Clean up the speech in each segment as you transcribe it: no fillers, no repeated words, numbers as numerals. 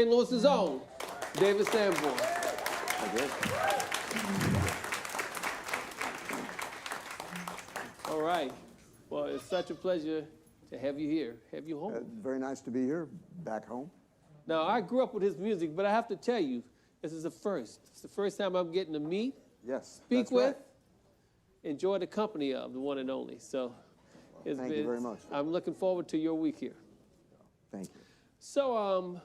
St. Louis's own, David Sanborn. All right. Well, it's such a pleasure to have you here, have you home. Very nice to be here, back home. Now, I grew up with his music, but I have to tell you, this is a first. It's the first time I'm getting to meet, speak with, enjoy the company of the one and only. So, Thank you very much. I'm looking forward to your week here. Thank you. So,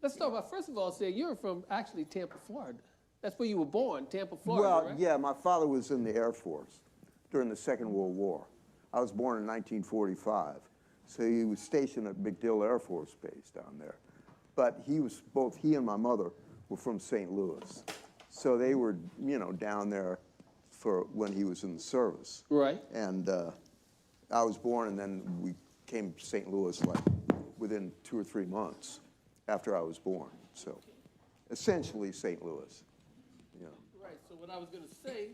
let's talk about, first of all, say you're from actually Tampa, Florida. That's where you were born, Tampa, Florida, Well, right? yeah, my father was in the Air Force during the Second World War. I was born in 1945, so he was stationed at MacDill Air Force Base down there. But both he and my mother were from St. Louis. So they were, down there for when he was in the service. Right. And I was born, and then we came to St. Louis like within 2 or 3 months after I was born. So essentially St. Louis. Right, so what I was going to say,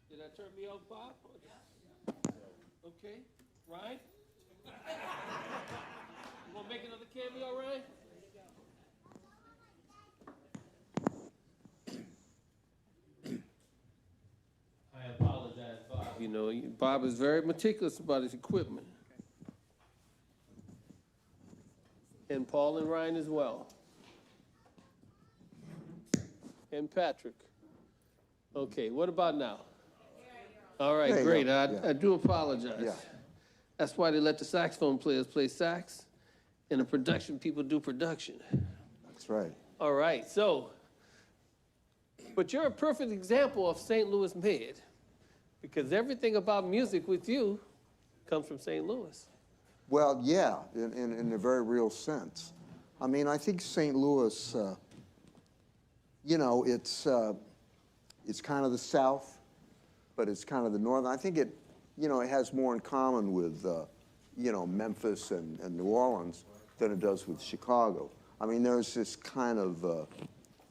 did I turn me off, Bob? Okay, Ryan? You want to make another cameo, Ryan? I apologize, Bob. Bob is very meticulous about his equipment. And Paul and Ryan as well. And Patrick. Okay, what about now? All right, great. I do apologize. Yeah. That's why they let the saxophone players play sax, and the production people do production. That's right. All right, so, but you're a perfect example of St. Louis made, because everything about music with you comes from St. Louis. Well, yeah, in a very real sense. I mean, I think St. Louis, it's kind of the South, but it's kind of the North. I think it has more in common with, Memphis and New Orleans than it does with Chicago. I mean, there's this kind of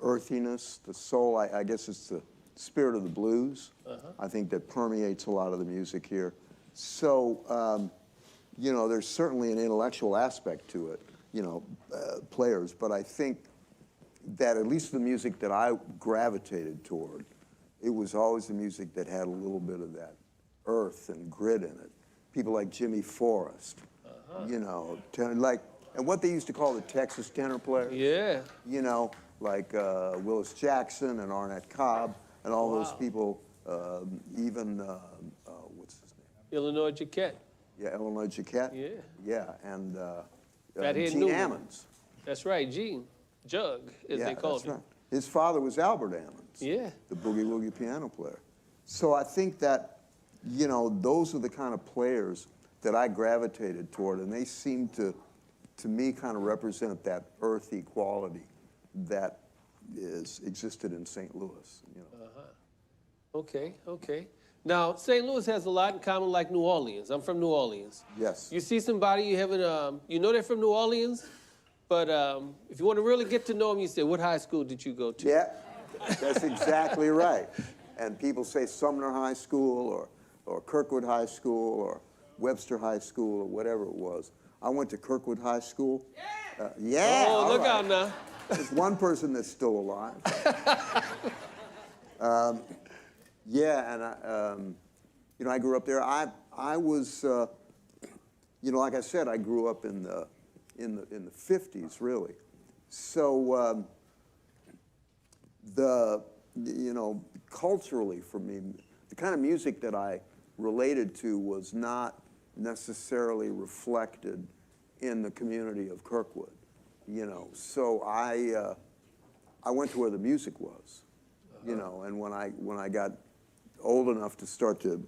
earthiness, the soul, I guess it's the spirit of the blues. I think that permeates a lot of the music here. So, there's certainly an intellectual aspect to it, players, but I think that at least the music that I gravitated toward, it was always the music that had a little bit of that earth and grit in it. People like Jimmy Forrest, and what they used to call the Texas tenor players. Yeah. Like Willis Jackson and Arnett Cobb and all those people, even, what's his name? Illinois Jacquette. Yeah, Illinois Jacquette. Yeah. Yeah, and Gene Gene Ammons. That's right, Gene. Jug, as they called him. Right. His father was Albert Ammons. Yeah. The boogie-woogie piano player. So I think that, those are the kind of players that I gravitated toward, and they seem to me, kind of represent that earthy quality that existed in St. Louis. Okay. Now, St. Louis has a lot in common like New Orleans. I'm from New Orleans. Yes. You see somebody you haven't, they're from New Orleans, but if you want to really get to know them, you say, what high school did you go to? Yeah, that's exactly right. And people say Sumner High School or Kirkwood High School or Webster High School or whatever it was. I went to Kirkwood High School. Yeah. Oh, look out now. There's one person that's still alive. And I grew up there. I was, like I said, I grew up in the 50s, really. So culturally for me, the kind of music that I related to was not necessarily reflected in the community of Kirkwood. So I went to where the music was, and when I got old enough to start to,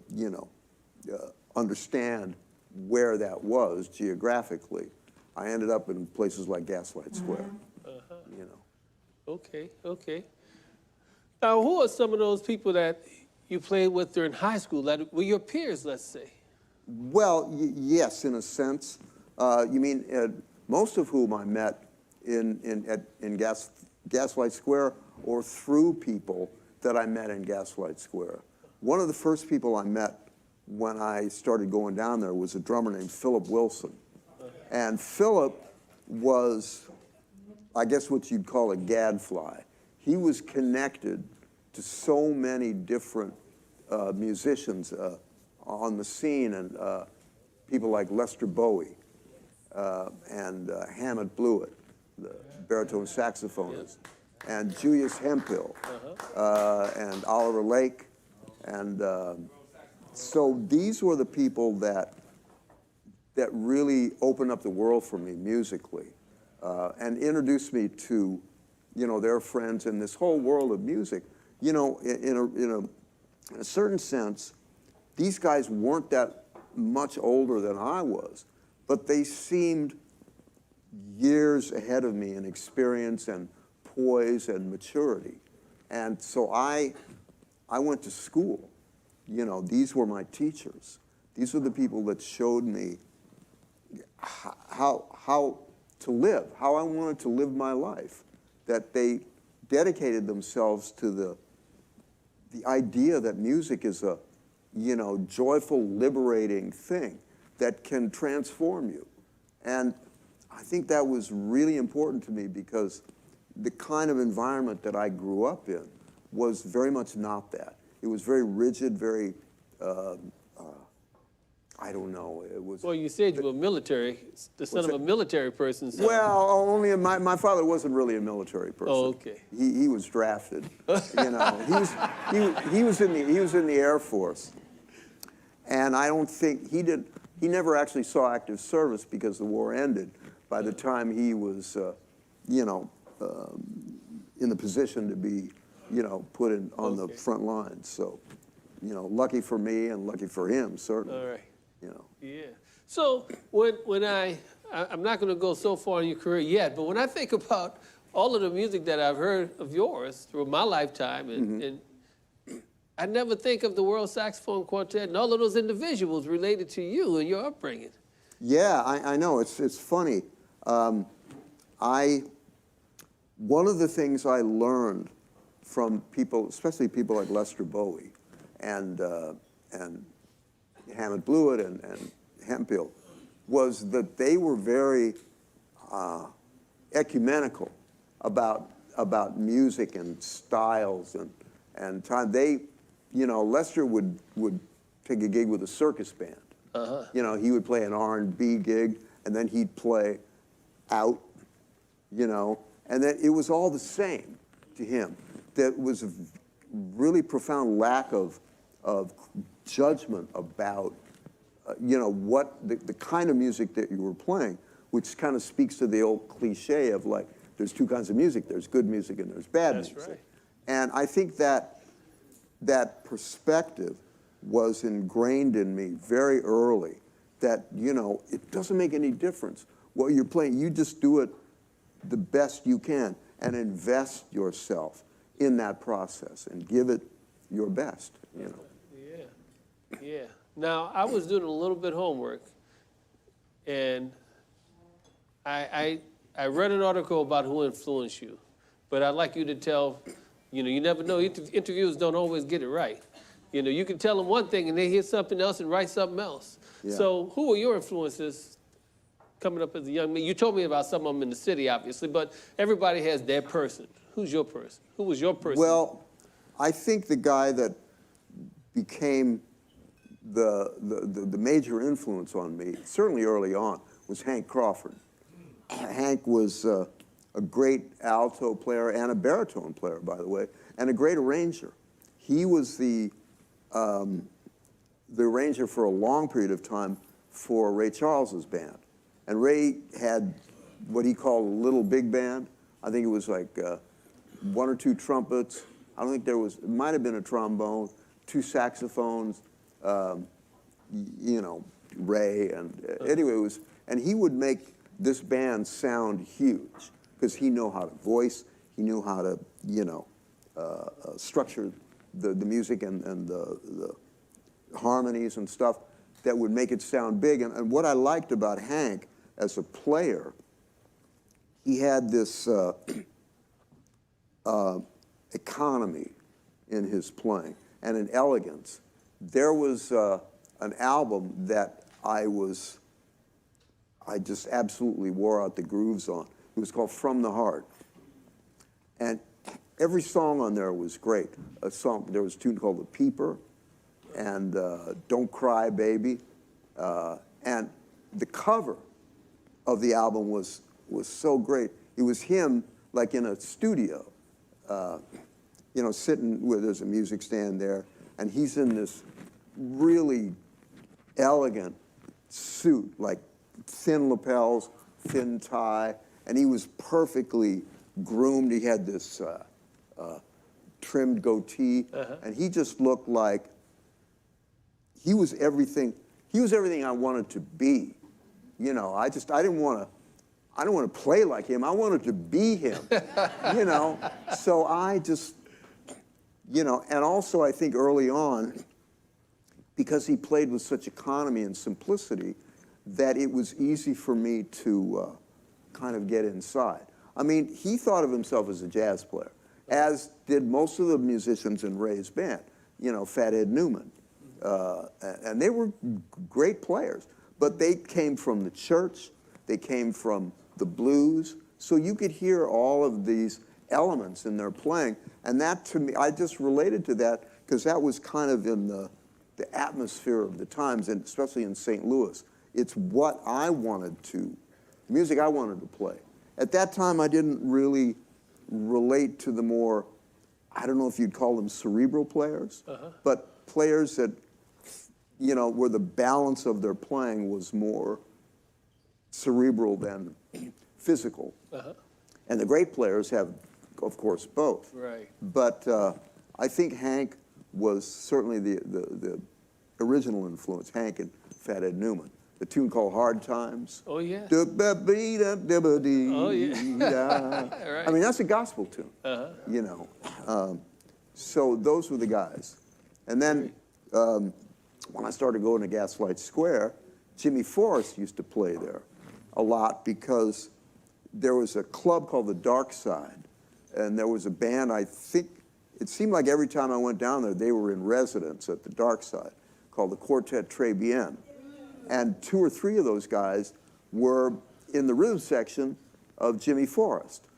understand where that was geographically, I ended up in places like Gaslight Square, Okay. Now, who are some of those people that you played with during high school that were your peers, let's say? Well, yes, in a sense. You mean most of whom I met in Gaslight Square or through people that I met in Gaslight Square. One of the first people I met when I started going down there was a drummer named Philip Wilson. And Philip was I guess what you'd call a gadfly. He was connected to so many different musicians on the scene, and people like Lester Bowie and Hammett Blewett, the baritone saxophonist, and Julius Hemphill, and Oliver Lake. And so these were the people that really opened up the world for me musically, and introduced me to, their friends in this whole world of music. In a certain sense, these guys weren't that much older than I was, but they seemed years ahead of me in experience and poise and maturity. And so I went to school. These were my teachers. These were the people that showed me how to live, how I wanted to live my life, that they dedicated themselves to the idea that music is a, joyful, liberating thing that can transform you. And I think that was really important to me, because the kind of environment that I grew up in was very much not that. It was very rigid, very, I don't know, it was... Well, you said you were military, the son of a military person. So. Well, only my father wasn't really a military person. Oh, okay. He was drafted. He was in the Air Force, and I don't think he never actually saw active service because the war ended by the time he was, in the position to be, put on the front lines. So, lucky for me and lucky for him, certainly. All right. Yeah. So when I'm not going to go so far in your career yet, but when I think about all of the music that I've heard of yours through my lifetime, and I never think of the World Saxophone Quartet and all of those individuals related to you and your upbringing. Yeah, I know. It's funny. One of the things I learned from people, especially people like Lester Bowie and Hammett Blewett and Hemphill, was that they were very ecumenical about music and styles and time. They, Lester would take a gig with a circus band. He would play an R&B gig, and then he'd play out, and then it was all the same to him. There was a really profound lack of judgment about, what the kind of music that you were playing, which kind of speaks to the old cliche of, like, there's two kinds of music. There's good music and there's bad music. That's right. And I think that perspective was ingrained in me very early, that, it doesn't make any difference what you're playing. You just do it the best you can and invest yourself in that process and give it your best, Yeah. Now, I was doing a little bit of homework, and I read an article about who influenced you, but I'd like you to tell, you never know, interviewers don't always get it right. You can tell them one thing and they hear something else and write something else. Yeah. So who were your influences coming up as a young man? You told me about some of them in the city, obviously, but everybody has their person. Who's your person? Who was your person? Well, I think the guy that became the major influence on me, certainly early on, was Hank Crawford. Hank was a great alto player and a baritone player, by the way, and a great arranger. He was the arranger for a long period of time for Ray Charles's band. And Ray had what he called a little big band. I think it was like one or two trumpets. I don't think there was, it might have been a trombone, two saxophones, Ray, and anyway, it was, and he would make this band sound huge because he knew how to voice, he knew how to, structure the music and the harmonies and stuff that would make it sound big. And what I liked about Hank as a player, he had this economy in his playing and an elegance. There was an album that I just absolutely wore out the grooves on. It It was called From the Heart. And every song on there was great. There was a tune called The Peeper and Don't Cry, Baby. And the cover of the album was so great. It was him, like in a studio, you know, sitting where there's a music stand there, and he's in this really elegant suit, like thin lapels, thin tie, and he was perfectly groomed. He had this trimmed goatee, and he just looked like he was everything. He was everything I wanted to be. You know, I didn't want to play like him. I wanted to be him. You know, so I just, you know, and also I think early on, because he played with such economy and simplicity, that it was easy for me to kind of get inside. I mean, he thought of himself as a jazz player, as did most of the musicians in Ray's band, you know, Fat Ed Newman. And they were great players, but they came from the church, they came from the blues, so you could hear all of these elements in their playing, and that to me, I just related to that because that was kind of in the atmosphere of the times, and especially in St. Louis. It's what I wanted to, the music I wanted to play. At that time, I didn't really relate to the more, I don't know if you'd call them cerebral players, but players that, you know, where the balance of their playing was more cerebral than physical. And the great players have, of course, both. Right. But I think Hank was certainly the original influence, Hank and Fat Ed Newman. The tune called Hard Times. Oh, yeah. Oh, yeah. Right. I mean, that's a gospel tune, you know. So those were the guys. And then when I started going to Gaslight Square, Jimmy Forrest used to play there a lot because there was a club called the Dark Side, and there was a band, I think, it seemed like every time I went down there, they were in residence at the Dark Side, called the Quartet Très Bien. And 2 or 3 of those guys were in the rhythm section of Jimmy Forrest.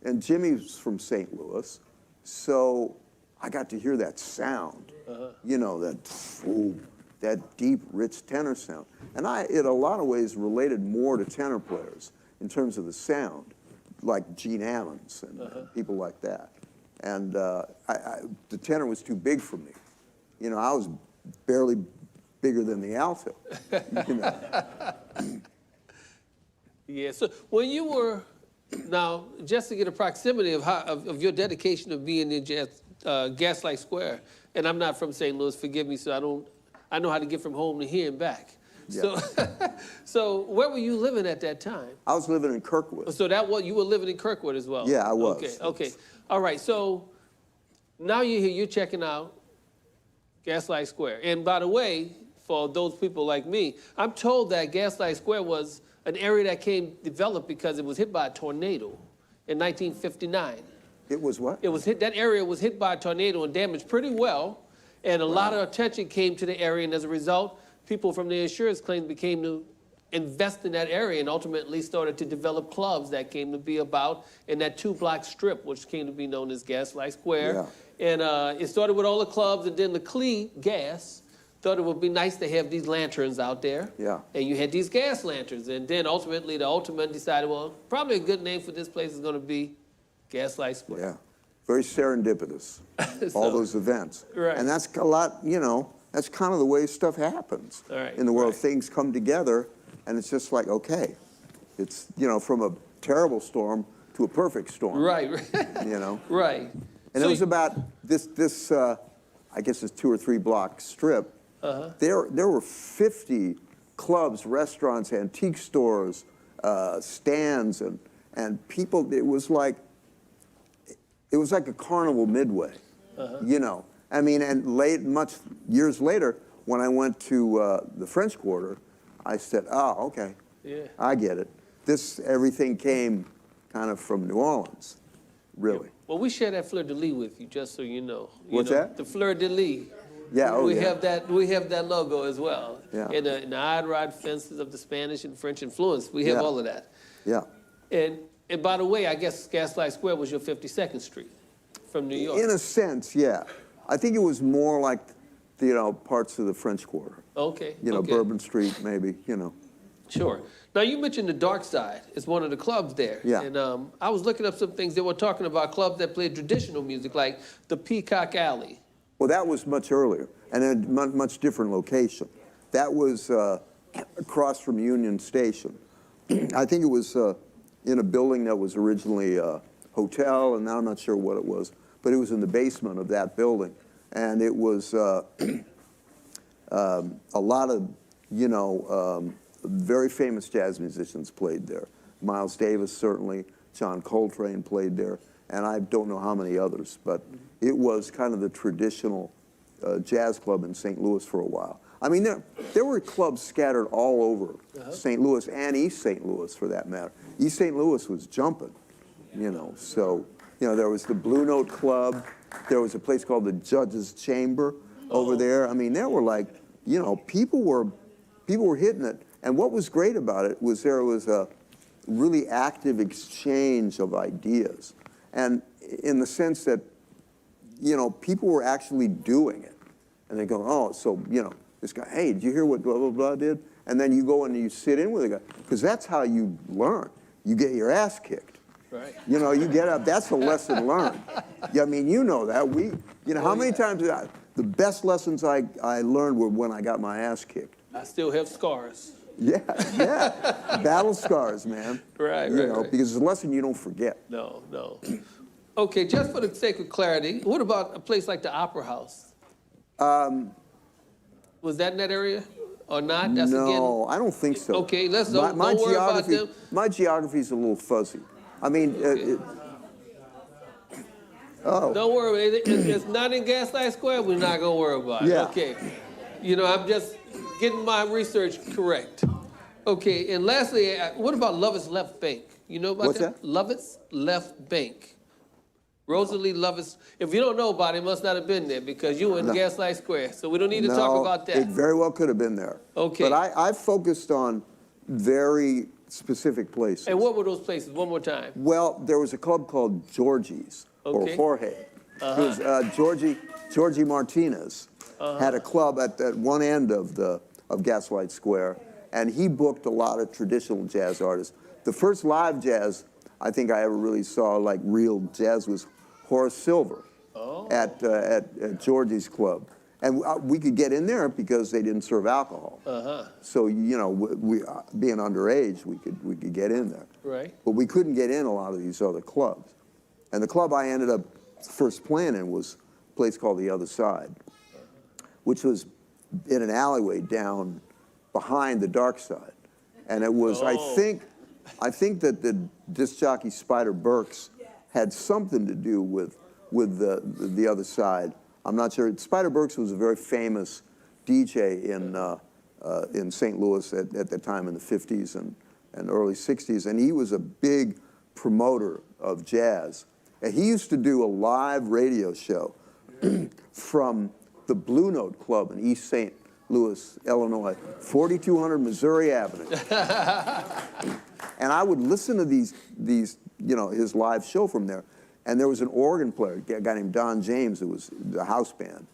And Jimmy's from St. Louis, so I got to hear that sound, you know, that deep, rich tenor sound. And I, in a lot of ways, related more to tenor players in terms of the sound, like Gene Ammons and people like that. And the tenor was too big for me. You know, I was barely bigger than the alto, you know. Yeah, so when you were, now, just to get a proximity of your dedication of being in Gaslight Square, and I'm not from St. Louis, forgive me, so I know how to get from home to here and back. Yeah. So where were you living at that time? I was living in Kirkwood. So you were living in Kirkwood as well? Yeah, I was. Okay. All right, so now you're here, you're checking out Gaslight Square. And by the way, for those people like me, I'm told that Gaslight Square was an area that developed because it was hit by a tornado in 1959. It was what? It was hit, that area was hit by a tornado and damaged pretty well, and a lot of attention came to the area, and as a result, people from the insurance claims became to invest in that area and ultimately started to develop clubs that came to be about in that 2-block strip, which came to be known as Gaslight Square. Yeah. And it started with all the clubs, and then the Clee Gas thought it would be nice to have these lanterns out there. Yeah. And you had these gas lanterns, and then ultimately the Ultimate decided, well, probably a good name for this place is going to be Gaslight Square. Yeah. Very serendipitous, all those events. Right. And that's a lot, you know, that's kind of the way stuff happens in the world. Right. Things come together, and it's just like, okay, it's, you know, from a terrible storm to a perfect storm. Right. You know? Right. And so it was about this I guess this 2 or 3 block strip. There were 50 clubs, restaurants, antique stores, stands, and people. It was like a carnival midway, you know. I mean, and years later, when I went to the French Quarter, I said, "Oh, okay, yeah, I get it. Everything came kind of from New Orleans, really." Yeah. Well, we share that fleur de lis with you, just so you know. What's that? The fleur de lis. Yeah, we have that logo as well. Yeah. And the odd rod fences of the Spanish and French influence. We have all of that. Yeah. And And by the way, I guess Gaslight Square was your 52nd Street from New York. In a sense, yeah. I think it was more like, you know, parts of the French Quarter. Okay. You know, okay. Bourbon Street, maybe, you know. Sure. Now, you mentioned the Dark Side. It's one of the clubs there. Yeah. And I was looking up some things. They were talking about clubs that played traditional music, like the Peacock Alley. Well, that was much earlier, and in a much different location. That was across from Union Station. I think it was in a building that was originally a hotel, and now I'm not sure what it was, but it was in the basement of that building. And it was a lot of, you know, very famous jazz musicians played there. Miles Davis, certainly. John Coltrane played there. And I don't know how many others, but it was kind of the traditional jazz club in St. Louis for a while. I mean, there were clubs scattered all over St. Louis and East St. Louis, for that matter. East St. Louis was jumping, you know. So, you know, there was the Blue Note Club. There was a place called the Judge's Chamber over there. I mean, there were like, you know, people were hitting it. And what was great about it was there was a really active exchange of ideas. And in the sense that, you know, people were actually doing it. And they go, oh, so, you know, this guy, hey, did you hear what blah, blah, blah did? And then you go and you sit in with the guy. Because that's how you learn. You get your ass kicked. Right. You know, you get up, that's a lesson learned. Yeah, I mean, you know that. You know, how many times, the best lessons I learned were when I got my ass kicked. I still have scars. Yeah, yeah. Battle scars, man. Right, you right, know, right. because it's a lesson you don't forget. No, no. Okay, just for the sake of clarity, what about a place like the Opera House? Was that in that area or not? That's No, I don't think so. Okay, let's don't worry about them. My geography's a little fuzzy. I mean, Don't worry, it's not in Gaslight Square, we're not gonna worry about it. Yeah. Okay. You know, I'm just getting my research correct. Okay, and lastly, what about Lovett's Left Bank? You know about What's that? Lovett's Left Bank. Rosalie Lovett's, if you don't know about it, must not have been there because you were in Gaslight Square, so we don't need to talk about that. It very well could have been there. Okay. But I focused on very specific places. And what were those places, one more time? Well, there was a club called Georgie's, Okay. or Jorge. It was Georgie Martinez had a club at one end of Gaslight Square, and he booked a lot of traditional jazz artists. The first live jazz I think I ever really saw, like real jazz, was Horace Silver at Georgie's club. And we could get in there because they didn't serve alcohol. So, you know, we being underage, we could get in there. Right. But we couldn't get in a lot of these other clubs. And the club I ended up first playing in was a place called The Other Side, which was in an alleyway down behind the Dark Side. And it was, I think that the disc jockey Spider Burks had something to do with the Other Side. I'm not sure. Spider Burks was a very famous DJ in St. Louis at the time in the 50s and early 60s, and he was a big promoter of jazz. And he used to do a live radio show from the Blue Note Club in East St. Louis, Illinois, 4200 Missouri Avenue. And I would listen to these, you know, his live show from there. And there was an organ player, a guy named Don James, who was the house band.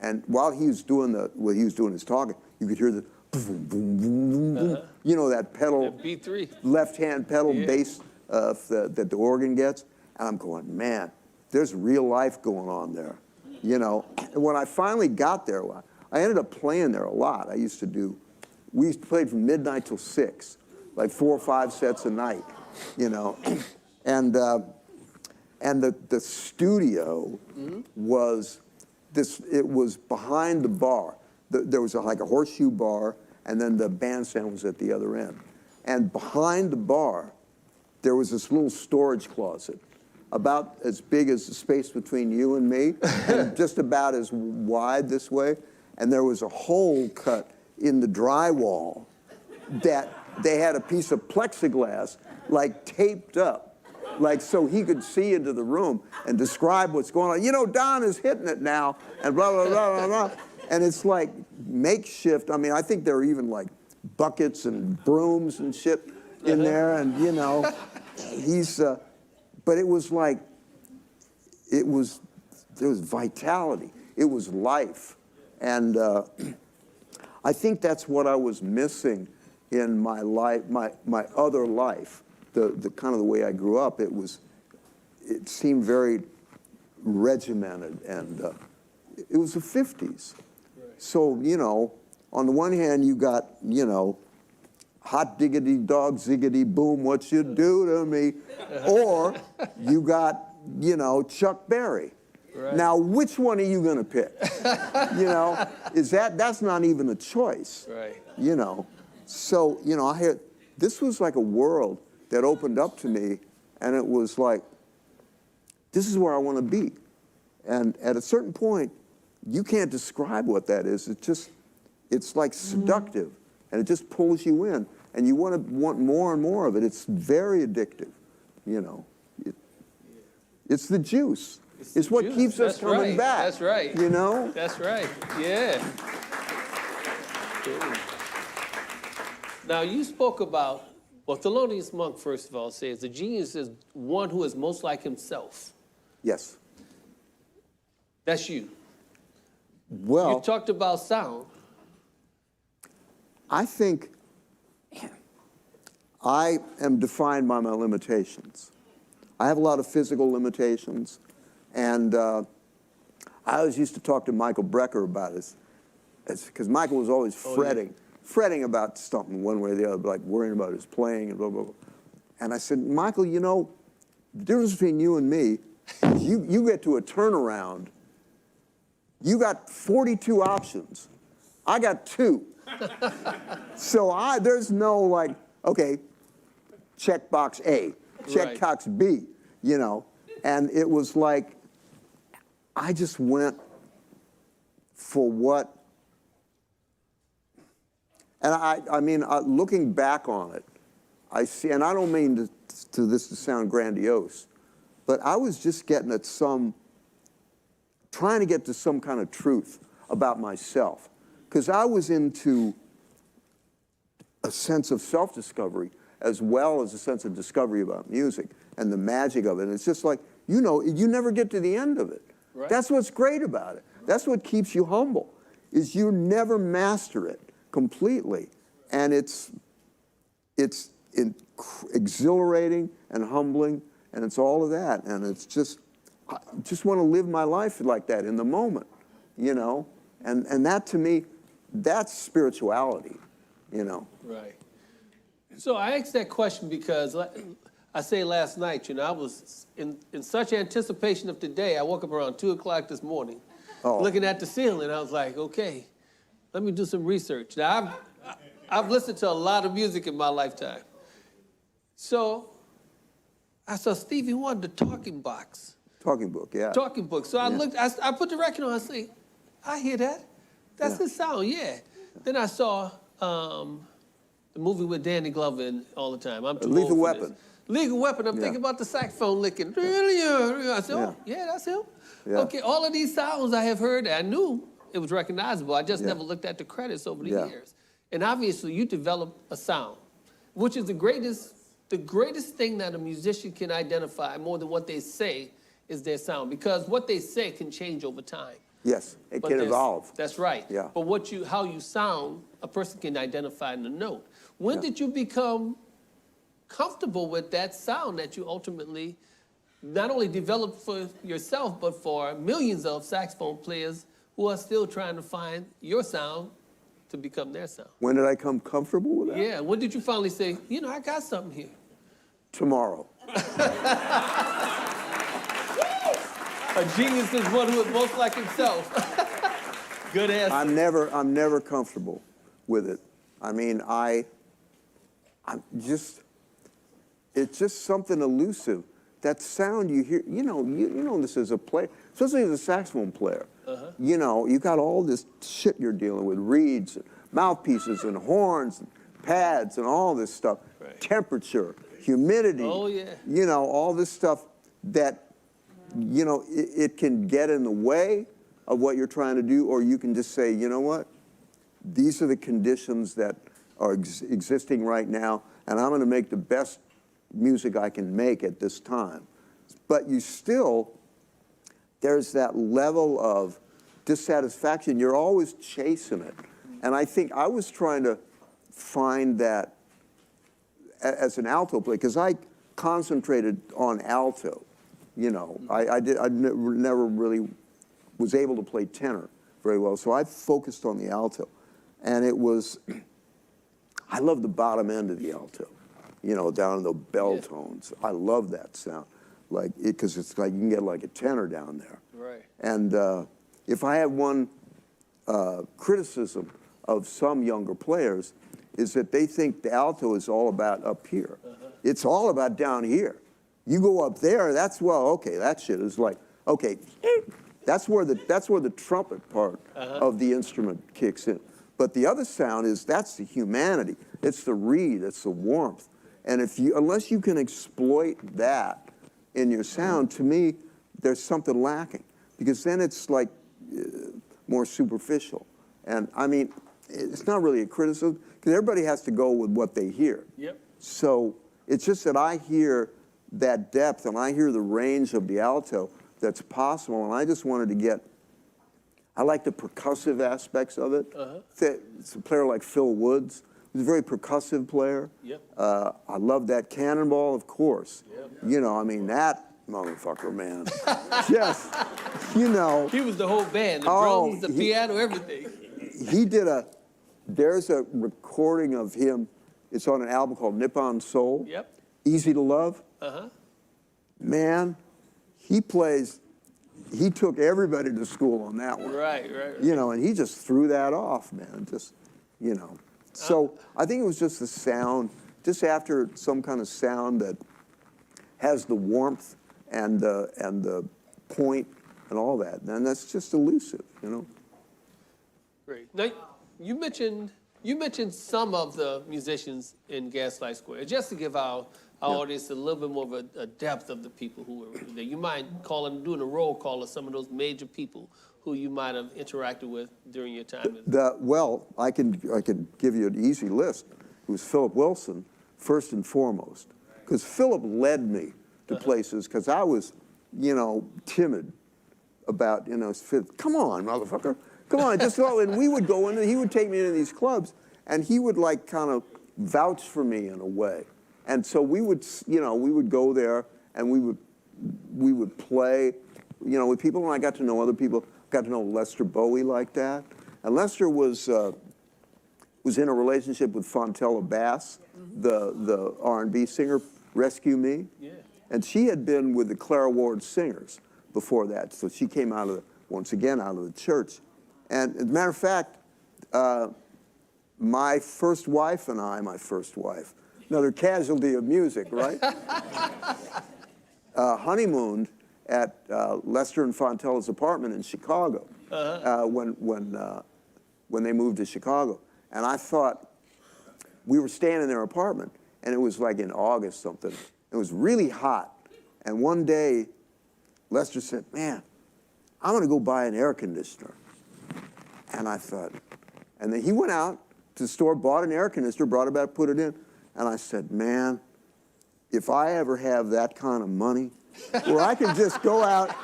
And while he was doing his talking, you could hear the boom, boom, boom, boom, boom. You know, that pedal, B3. left-hand pedal bass that the organ gets. And I'm going, man, there's real life going on there, you know. And when I finally got there, I ended up playing there a lot. We used to play from midnight till 6, like 4 or 5 sets a night, you know. And the studio was it was behind the bar. There was like a horseshoe bar, and then the bandstand was at the other end. And behind the bar, there was this little storage closet, about as big as the space between you and me, and just about as wide this way. And there was a hole cut in the drywall that they had a piece of plexiglass, like taped up, like so he could see into the room and describe what's going on. You know, Don is hitting it now, and blah, blah, blah, blah, blah. And it's like makeshift. I mean, I think there are even like buckets and brooms and shit in there, and you know, he's, but it was like, there was vitality. It was life. And I think that's what I was missing in my life, my other life, the kind of the way I grew up. It seemed very regimented, and it was the 50s. Right. So, you know, on the one hand, you got, you know, hot diggity dog, ziggity boom, what you do to me? Or you got, you know, Chuck Berry. Right. Now, which one are you going to pick? You know, that's not even a choice. Right. You know, so, you know, this was like a world that opened up to me, and it was like, this is where I want to be. And at a certain point, you can't describe what that is. It's like seductive, and it just pulls you in, and you want more and more of it. It's very addictive, you know. It's the juice. It's what keeps us coming back. That's right. You know? That's right. Yeah. Now, you spoke about, well, Thelonious Monk, first of all, says the genius is one who is most like himself. Yes. That's you. Well, you talked about sound. I think I am defined by my limitations. I have a lot of physical limitations, and I always used to talk to Michael Brecker about this, because Michael was always fretting about something one way or the other, like worrying about his playing and blah, blah, blah. And I said, Michael, you know, the difference between you and me is you get to a turnaround. You got 42 options. I got 2. So there's no like, okay, check box A, check box B, you know. And it was like, I just went for what, and I mean, looking back on it, I see, and I don't mean to this to sound grandiose, but I was just getting at trying to get to some kind of truth about myself. Because I was into a sense of self-discovery as well as a sense of discovery about music and the magic of it. And it's just like, you know, you never get to the end of it. Right. That's what's great about it. That's what keeps you humble, is you never master it completely. And it's exhilarating and humbling, and it's all of that. And it's just, I just want to live my life like that in the moment, you know? And that, to me, that's spirituality, you know? Right. So I asked that question because I say last night, you know, I was in such anticipation of today. I woke up around 2 o'clock this morning, looking at the ceiling. I was like, okay, let me do some research. Now, I've listened to a lot of music in my lifetime. So I saw Stevie Wonder, Talking Box. Talking book, yeah. Talking book. So I looked, I put the record on, I say, I hear that. That's the sound, yeah. Then I saw the movie with Danny Glover in all the time. I'm too Lethal old for Weapon. this. Lethal Weapon, I'm thinking about the saxophone licking. I said, oh, yeah, that's him. Yeah. Okay, all of these sounds I have heard, I knew it was recognizable. I just never looked at the credits over the years. And obviously you developed a sound, which is the greatest thing that a musician can identify more than what they say is their sound, because what they say can change over time. Yes, it can evolve. That's right. Yeah. But how you sound, a person can identify in the note. When did you become comfortable with that sound that you ultimately not only developed for yourself, but for millions of saxophone players who are still trying to find your sound to become their sound? When did I come comfortable with that? Yeah, when did you finally say, you know, I got something here? Tomorrow. A genius is one who is most like himself. Good answer. I'm never comfortable with it. I mean, it's just something elusive. That sound you hear, you know this as a player, especially as a saxophone player. You know, you got all this shit you're dealing with, reeds, and mouthpieces, and horns, and pads, and all this stuff. Right. Temperature, humidity. Oh, yeah. You know, all this stuff that, you know, it can get in the way of what you're trying to do, or you can just say, you know what? These are the conditions that are existing right now, and I'm going to make the best music I can make at this time. But you still, there's that level of dissatisfaction. You're always chasing it. And I think I was trying to find that as an alto player, because I concentrated on alto. You know, I never really was able to play tenor very well, so I focused on the alto. And it was, I love the bottom end of the alto, you know, down in the bell tones. I love that sound, like, because it's like you can get like a tenor down there. Right. And if I had one criticism of some younger players, is that they think the alto is all about up here. It's all about down here. You go up there, that's, well, okay, that shit is like, okay, that's where the trumpet part of the instrument kicks in. But the other sound is, that's the humanity. It's the reed, it's the warmth. And unless you can exploit that in your sound, to me, there's something lacking. Because then it's like more superficial. And I mean, it's not really a criticism, because everybody has to go with what they hear. Yep. So it's just that I hear that depth and I hear the range of the alto that's possible, and I just wanted to get, I like the percussive aspects of it. It's a player like Phil Woods, who's a very percussive player. Yep. I love that Cannonball, of course. Yep. You know, I mean, that motherfucker, man. Just, you know. He was the whole band, the drums, the piano, everything. He did there's a recording of him, it's on an album called Nippon Soul. Yep. Easy to Love. Man, he took everybody to school on that one. Right. You know, and he just threw that off, man, just, you know. So I think it was just the sound, just after some kind of sound that has the warmth and the point and all that, and that's just elusive, you know. Great. Now, you mentioned some of the musicians in Gaslight Square. Just to give our audience a little bit more of a depth of the people who were there. You mind doing a roll call of some of those major people who you might have interacted with during your time? Well, I can give you an easy list. It was Philip Wilson, first and foremost, because Philip led me to places, because I was, you know, timid about, you know, come on, motherfucker. Come on, just go. And we would go in, and he would take me into these clubs, and he would like kind of vouch for me in a way. And so we would, you know, we would go there, and we would play, you know, with people, and I got to know other people. Got to know Lester Bowie like that. And Lester was in a relationship with Fontella Bass, the R&B singer, Rescue Me. Yeah. And she had been with the Clara Ward Singers before that, so she came once again out of the church. And as a matter of fact, my first wife, another casualty of music, right? Honeymooned at Lester and Fontella's apartment in Chicago when they moved to Chicago. And I thought, we were staying in their apartment, and it was like in August something. It was really hot. And one day, Lester said, man, I'm gonna go buy an air conditioner. And I thought, and then he went out to the store, bought an air conditioner, brought it back, put it in. And I said, man, if I ever have that kind of money, where I can just go out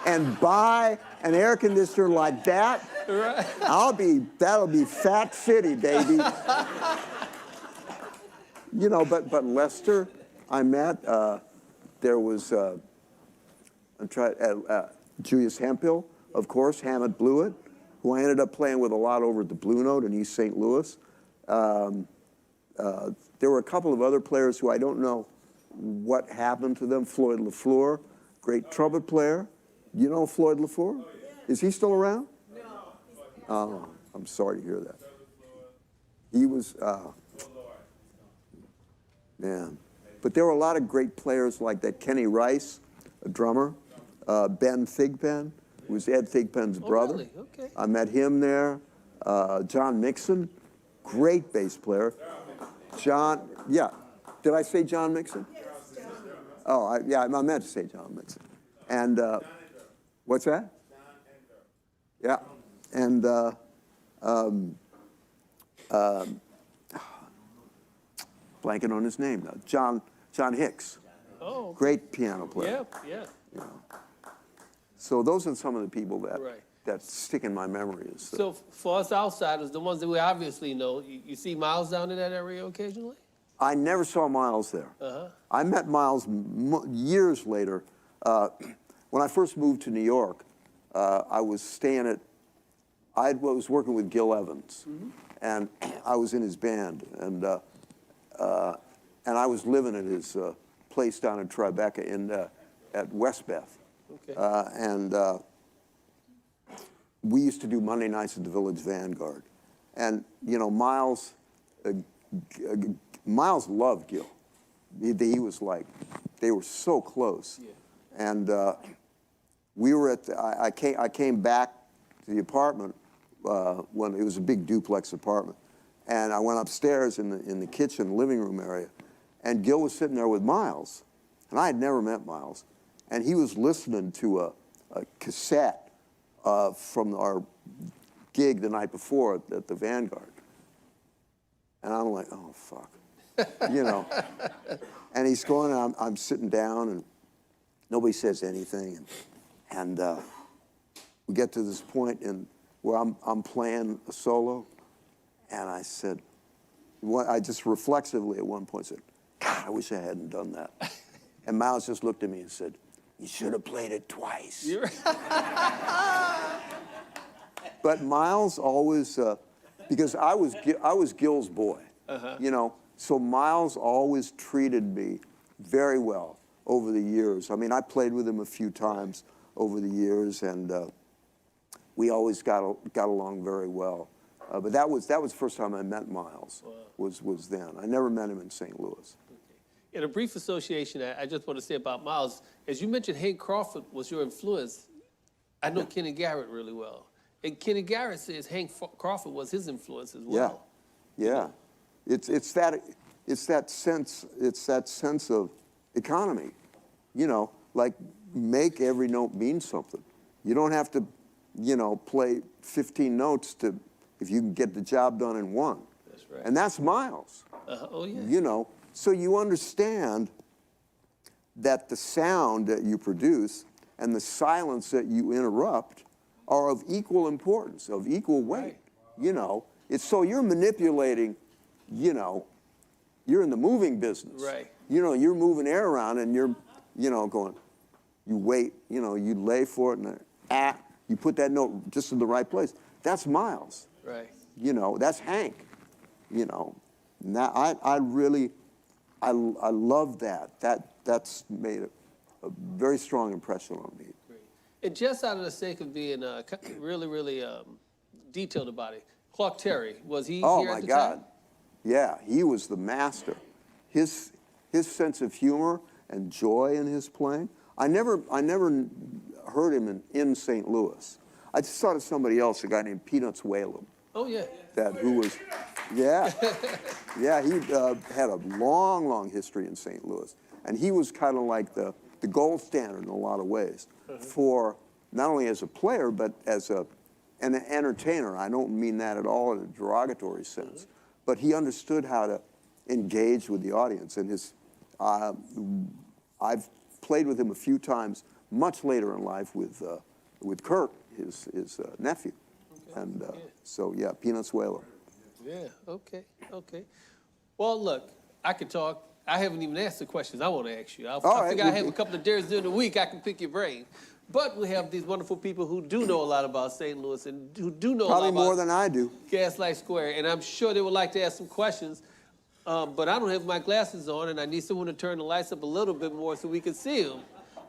and buy an air conditioner like that, Right. that'll be Fat City, baby. You know, but Lester, I met, there was, Julius Hemphill, of course, Hammett Blewett, who I ended up playing with a lot over at the Blue Note in East St. Louis. There were a couple of other players who I don't know what happened to them. Floyd LaFleur, great trumpet player. You know Floyd LaFleur? Is he still around? No. Oh, I'm sorry to hear that. He was, man. But there were a lot of great players like that. Kenny Rice, a drummer. Ben Thigpen, who was Ed Thigpen's brother. Really? Okay. I met him there. John Mixon, great bass player. John, yeah. Did I say John Mixon? Oh, I meant to say John Mixon. And what's that? Yeah. And blanking on his name now. John Hicks, Oh, great piano player. yeah. So those are some of the people that Right. that stick in my memory. So for us outsiders, the ones that we obviously know, you see Miles down in that area occasionally? I never saw Miles there. Uh-huh. I met Miles years later. When I first moved to New York, I was staying at, I was working with Gil Evans, and I was in his band, and I was living at his place down in Tribeca at Westbeth. Okay. We used to do Monday nights at the Village Vanguard. And, you know, Miles loved Gil. He was like, they were so close. Yeah. And we were at, I came back to the apartment when it was a big duplex apartment. And I went upstairs in the kitchen, living room area. And Gil was sitting there with Miles. And I had never met Miles. And he was listening to a cassette from our gig the night before at the Vanguard. And I'm like, oh, fuck. You know. And he's going, and I'm sitting down, and nobody says anything. And we get to this point where I'm playing a solo, and I said, I just reflexively at one point said, God, I wish I hadn't done that. And Miles just looked at me and said, you should have played it twice. But Miles always, because I was Gil's boy, you know, so Miles always treated me very well over the years. I mean, I played with him a few times over the years, and we always got along very well. But that was the first time I met Miles. Wow. Was then. I never met him in St. Louis. In a brief association, I just want to say about Miles, as you mentioned, Hank Crawford was your influence. I know Kenny Garrett really well. And Kenny Garrett says Hank Crawford was his influence as well. Yeah. It's that sense of economy. You know, like make every note mean something. You don't have to, you know, play 15 notes if you can get the job done in one. That's right. And that's Miles. Oh, yeah. You know, so you understand that the sound that you produce and the silence that you interrupt are of equal importance, of equal weight. Right. You know, so you're manipulating, you know, you're in the moving business. Right. You know, you're moving air around and you're, you know, going, you wait, you know, you lay for it and you put that note just in the right place. That's Miles. Right. You know, that's Hank. You know, now I love that. That's made a very strong impression on me. Great. And just out of the sake of being really detailed about it, Clark Terry, was he here at the time? Oh, my God. Yeah, he was the master. His sense of humor and joy in his playing. I never heard him in St. Louis. I just thought of somebody else, a guy named Peanuts Whalum. Oh, yeah. Yeah, he had a long history in St. Louis. And he was kind of like the gold standard in a lot of ways for not only as a player, but as an entertainer. I don't mean that at all in a derogatory sense. But he understood how to engage with the audience. And I've played with him a few times, much later in life with Kirk, his nephew. Okay. And so, yeah, Peanuts Whalum. Yeah, okay. Well, look, I could talk. I haven't even asked the questions I want to ask you. I figure I have a couple of days during the week I can pick your brain. But we have these wonderful people who do know a lot about St. Louis and who do know probably a lot about more than I do. Gaslight Square, and I'm sure they would like to ask some questions. But I don't have my glasses on, and I need someone to turn the lights up a little bit more so we can see them.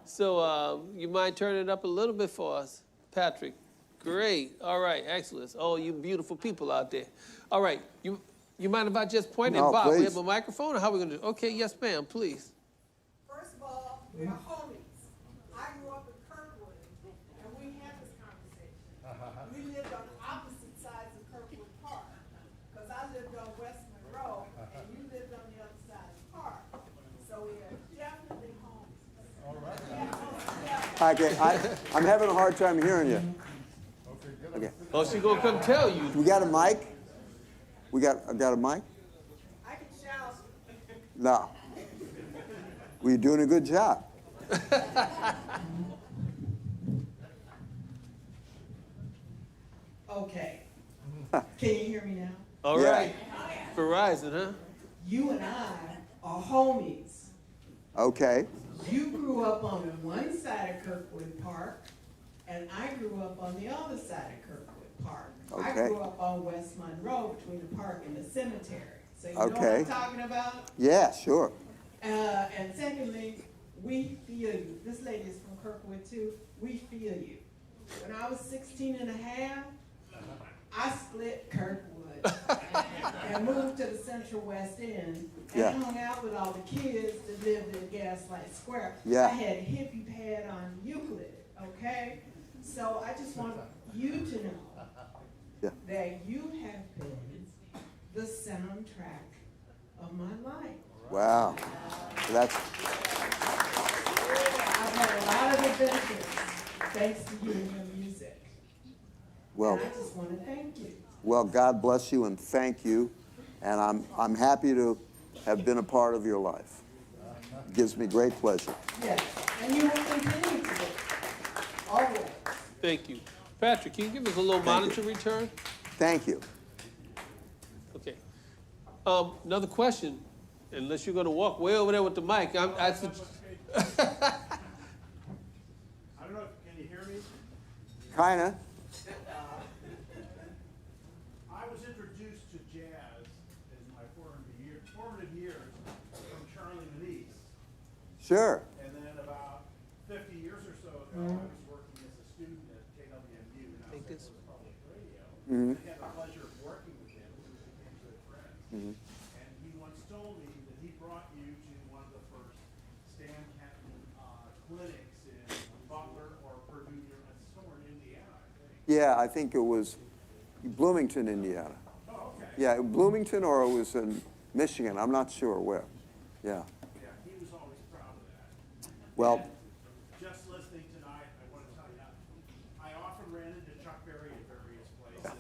So you mind turning it up a little bit for us, Patrick? Great. All right. Excellent. Oh, you beautiful people out there. All right. You mind if I just point? No, and Bob, please. we have a microphone, or how are we going to do it? Okay. Yes, ma'am. Please. First of all, we're homies. I grew up in Kirkwood, and we had this conversation. We lived on opposite sides of Kirkwood Park, because I lived on West Monroe, and you lived on the other side of the park. So we are definitely homies. All right. Okay, I'm having a hard time hearing you. Okay. Oh, she gonna come tell you. We got a mic? I got a mic? I can shout. No. Well, you're doing a good job. Okay. Can you hear me now? All Yeah. right. Verizon, huh? You and I are homies. Okay. You grew up on one side of Kirkwood Park, and I grew up on the other side of Kirkwood Park. I Okay. grew up on West Monroe between the park and the cemetery. So you know what Okay. I'm talking about? Yeah, sure. And secondly, we feel you. This lady is from Kirkwood too. We feel you. When I was 16 and a half, I split Kirkwood and moved to the Central West End and Yeah. hung out with all the kids that lived in Gaslight Square. Yeah. I had a hippie pad on Euclid, okay? So I just want you to know Yeah. that you have been the soundtrack of my life. Wow. That's I've had a lot of adventures thanks to you and your music. well. And I just want to thank you. Well, God bless you and thank you, and I'm happy to have been a part of your life. It gives me great pleasure. Yes, and you will continue to be. Always. Thank you. Patrick, can you give us a little monitor return? Thank you. Okay. Another question, unless you're going to walk way over there with the mic. I don't know, can you hear me? Kinda. I was introduced to jazz in my formative years from Charlie Manise. Sure. And then about 50 years or so ago, I was working as a student at KWMU, now Take this. St. Louis Public Radio. Mhm. I had the pleasure of working with him, we became good friends. And he once told me that he brought you to one of the first Stan Kenton clinics in Butler or Purdue, somewhere in Indiana, I think. Yeah, I think it was Bloomington, Indiana. Oh, okay. Yeah, Bloomington or it was in Michigan. I'm not sure where. Yeah. Yeah, he was always proud of that. Well, And just listening tonight, I want to tell you, I often ran into Chuck Berry at various places,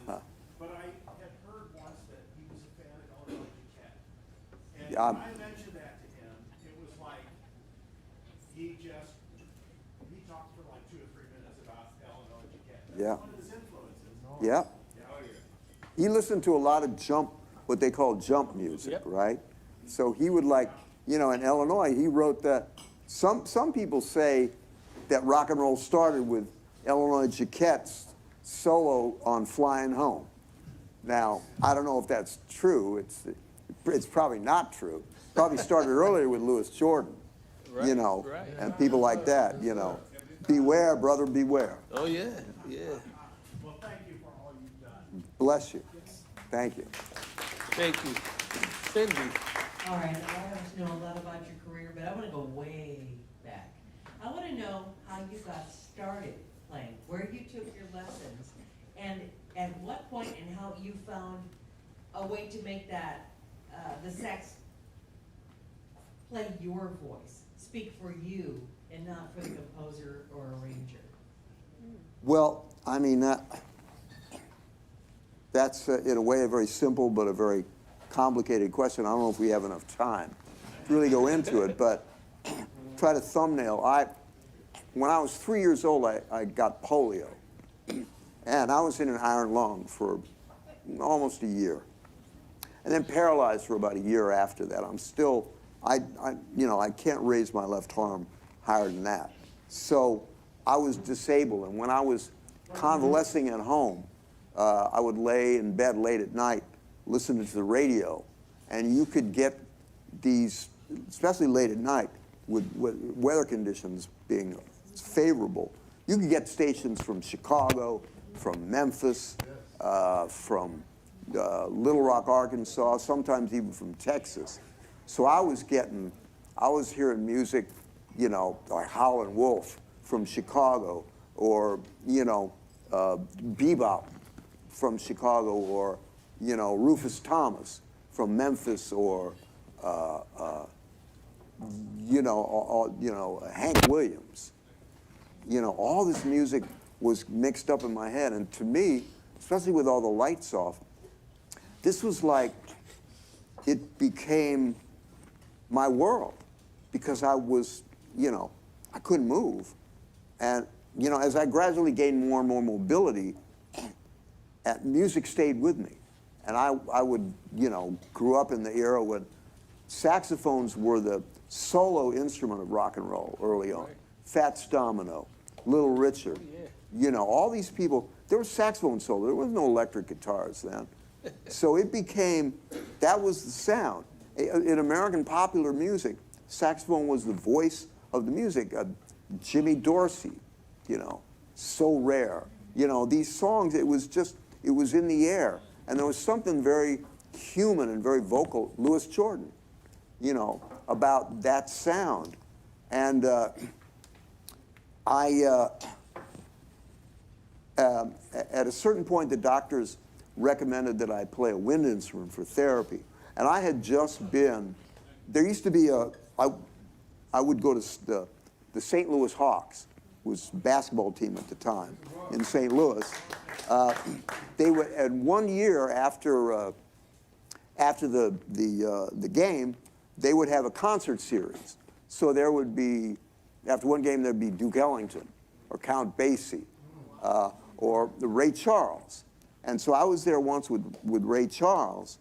but I had heard once that he was a fan of Eleanor Duquette. And Yeah, when I mentioned that to him, it was like he talked for like 2 or 3 minutes about Eleanor Duquette. That's Yeah. one of his influences. yeah. Oh, yeah. He listened to a lot of what they call jump music, Yep. right? So he would like, in Illinois, he wrote that. Some people say that rock and roll started with Eleanor Duquette's solo on Flying Home. Now, I don't know if that's true. It's probably not true. Probably started earlier with Louis Jordan, Right, right. and people like that, Beware, brother, beware. Oh, yeah, yeah. Well, thank you for all you've done. Bless you. Thank you. Thank you. Cindy. All right, I want to know a lot about your career, but I want to go way back. I want to know how you got started playing, where you took your lessons, and at what point and how you found a way to make that, the sax play your voice, speak for you, and not for the composer or arranger. Well, I mean, that's in a way a very simple but a very complicated question. I don't know if we have enough time to really go into it, but try to thumbnail. When I was 3 years old, I got polio, and I was in an iron lung for almost a year, and then paralyzed for about a year after that. I'm still, I can't raise my left arm higher than that. So I was disabled, and when I was convalescing at home, I would lay in bed late at night listening to the radio, and you could get these, especially late at night, with weather conditions being favorable, you could get stations from Chicago, from Memphis, from Little Rock, Arkansas, sometimes even from Texas. So I was hearing music, like Howlin' Wolf from Chicago, or, bebop from Chicago, or, Rufus Thomas from Memphis, or, Hank Williams. All this music was mixed up in my head, and to me, especially with all the lights off, this was like, it became my world. because I was, I couldn't move. And, as I gradually gained more and more mobility, music stayed with me. And I would, grew up in the era when saxophones were the solo instrument of rock and roll early on. Right. Fats Domino, Little Richard, all these people, there was saxophone solo. There was no electric guitars then. So it became, that was the sound. In American popular music, saxophone was the voice of the music. Jimmy Dorsey, So Rare. These songs, it was in the air. And there was something very human and very vocal, Louis Jordan, about that sound. And at a certain point, the doctors recommended that I play a wind instrument for therapy. And I had just been, there used to be I would go to the St. Louis Hawks, was a basketball team at the time in St. Louis. They would, and 1 year after the game, they would have a concert series. So there would be, after one game, there'd be Duke Ellington or Count Basie or Ray Charles. And so I was there once with Ray Charles,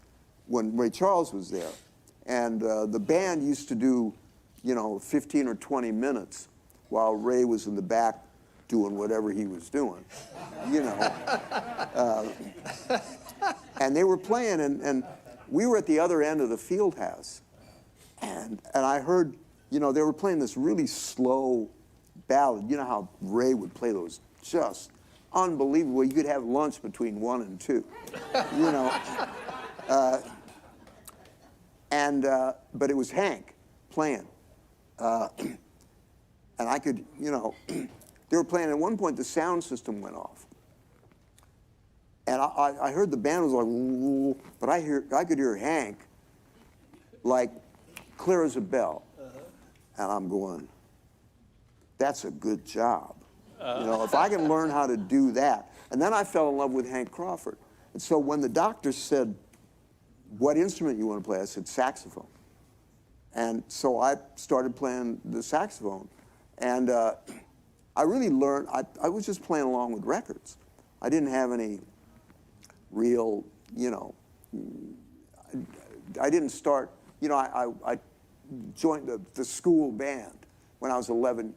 when Ray Charles was there. And the band used to do, 15 or 20 minutes while Ray was in the back doing whatever he was doing, And they were playing, and we were at the other end of the field house. And I heard, they were playing this really slow ballad. You know how Ray would play those just unbelievable. You could have lunch between 1 and 2, But it was Hank playing. And I could, they were playing. At one point, the sound system went off. And I heard the band was like, ooh, but I could hear Hank like clear as a bell. And I'm going, that's a good job. If I can learn how to do that. And then I fell in love with Hank Crawford. And so when the doctor said, what instrument you want to play? I said, saxophone. And so I started playing the saxophone. And I really learned, I was just playing along with records. I didn't have any real, I didn't start, I joined the school band when I was 11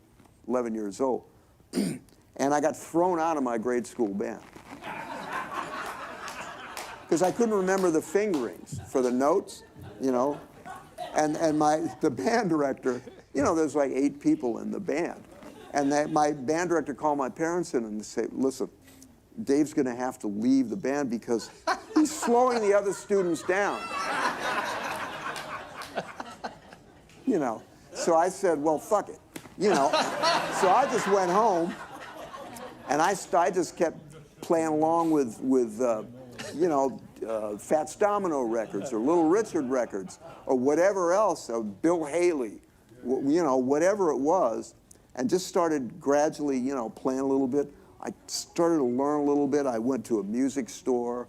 years old. And I got thrown out of my grade school band. Because I couldn't remember the fingerings for the notes, And the band director, there's like 8 people in the band. And my band director called my parents in and said, listen, Dave's going to have to leave the band because he's slowing the other students down. So I said, well, fuck it. So I just went home and I just kept playing along with Fats Domino records or Little Richard records or whatever else, Bill Haley, whatever it was, and just started gradually, playing a little bit. I started to learn a little bit. I went to a music store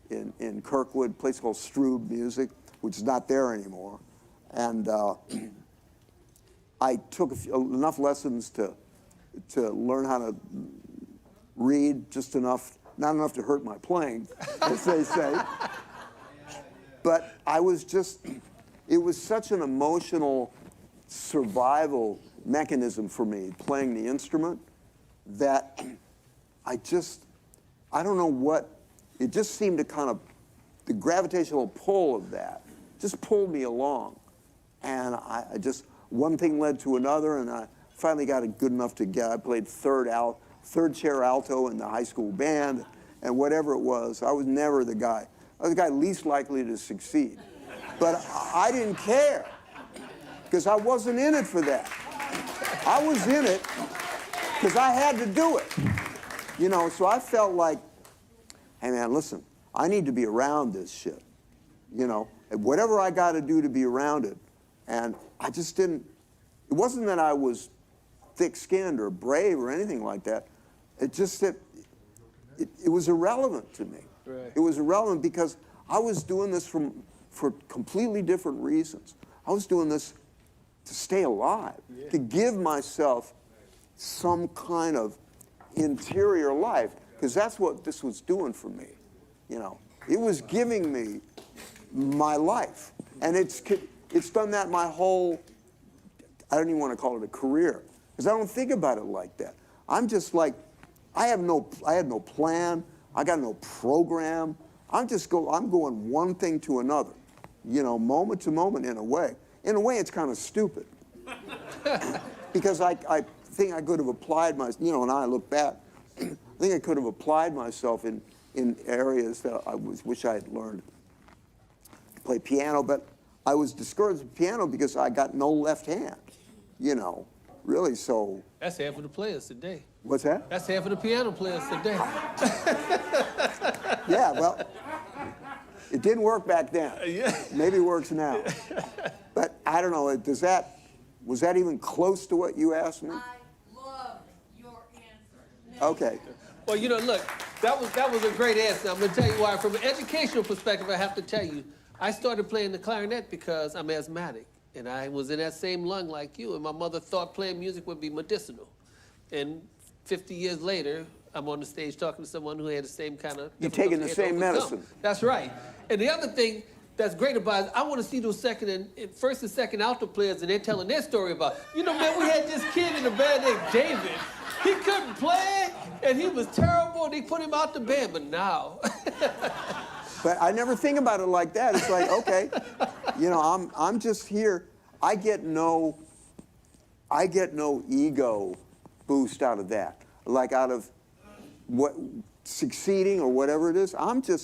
in Kirkwood, a place called Strube Music, which is not there anymore. And I took enough lessons to learn how to read, just enough, not enough to hurt my playing, as they say. But I was just, it was such an emotional survival mechanism for me, playing the instrument, that I don't know what, it just seemed to kind of, the gravitational pull of that just pulled me along. And I just, one thing led to another, and I finally got it good enough I played third chair alto in the high school band, and whatever it was, I was never the guy. I was the guy least likely to succeed. But I didn't care, because I wasn't in it for that. I was in it because I had to do it. So I felt like, hey man, listen, I need to be around this shit. Whatever I got to do to be around it. And I just didn't, it wasn't that I was thick-skinned or brave or anything like that. It just that it was irrelevant to me. Right. It was irrelevant because I was doing this for completely different reasons. I was doing this to stay alive, to give myself some kind of interior life, because that's what this was doing for me. You know, it was giving me my life, and it's done that my whole, I don't even want to call it a career, because I don't think about it like that. I'm just like, I had no plan, I got no program. I'm going one thing to another, you know, moment to moment in a way. In a way, it's kind of stupid. Because I think I could have applied you know, and I look back, I think I could have applied myself in areas that I wish I had learned to play piano, but I was discouraged with piano because I got no left hand, you know, really, so. That's half of the players today. What's that? That's half of the piano players today. Yeah, well, it didn't work back then. Yeah. Maybe it works now. But I don't know, was that even close to what you asked me? I love your answer. Okay. Well, you know, look, that was a great answer. I'm going to tell you why. From an educational perspective, I have to tell you, I started playing the clarinet because I'm asthmatic, and I was in that same lung like you, and my mother thought playing music would be medicinal. And 50 years later, I'm on the stage talking to someone who had the same kind of... You're taking the difficulty same had to overcome. medicine. That's right. And the other thing that's great about it, I want to see those first and second alto players, and they're telling their story about, you know, man, we had this kid in the band named David. He couldn't play, and he was terrible, and they put him out the band, but now... But I never think about it like that. It's like, okay, you know, I'm just here. I get no ego boost out of that. Like out of what succeeding or whatever it is. I want to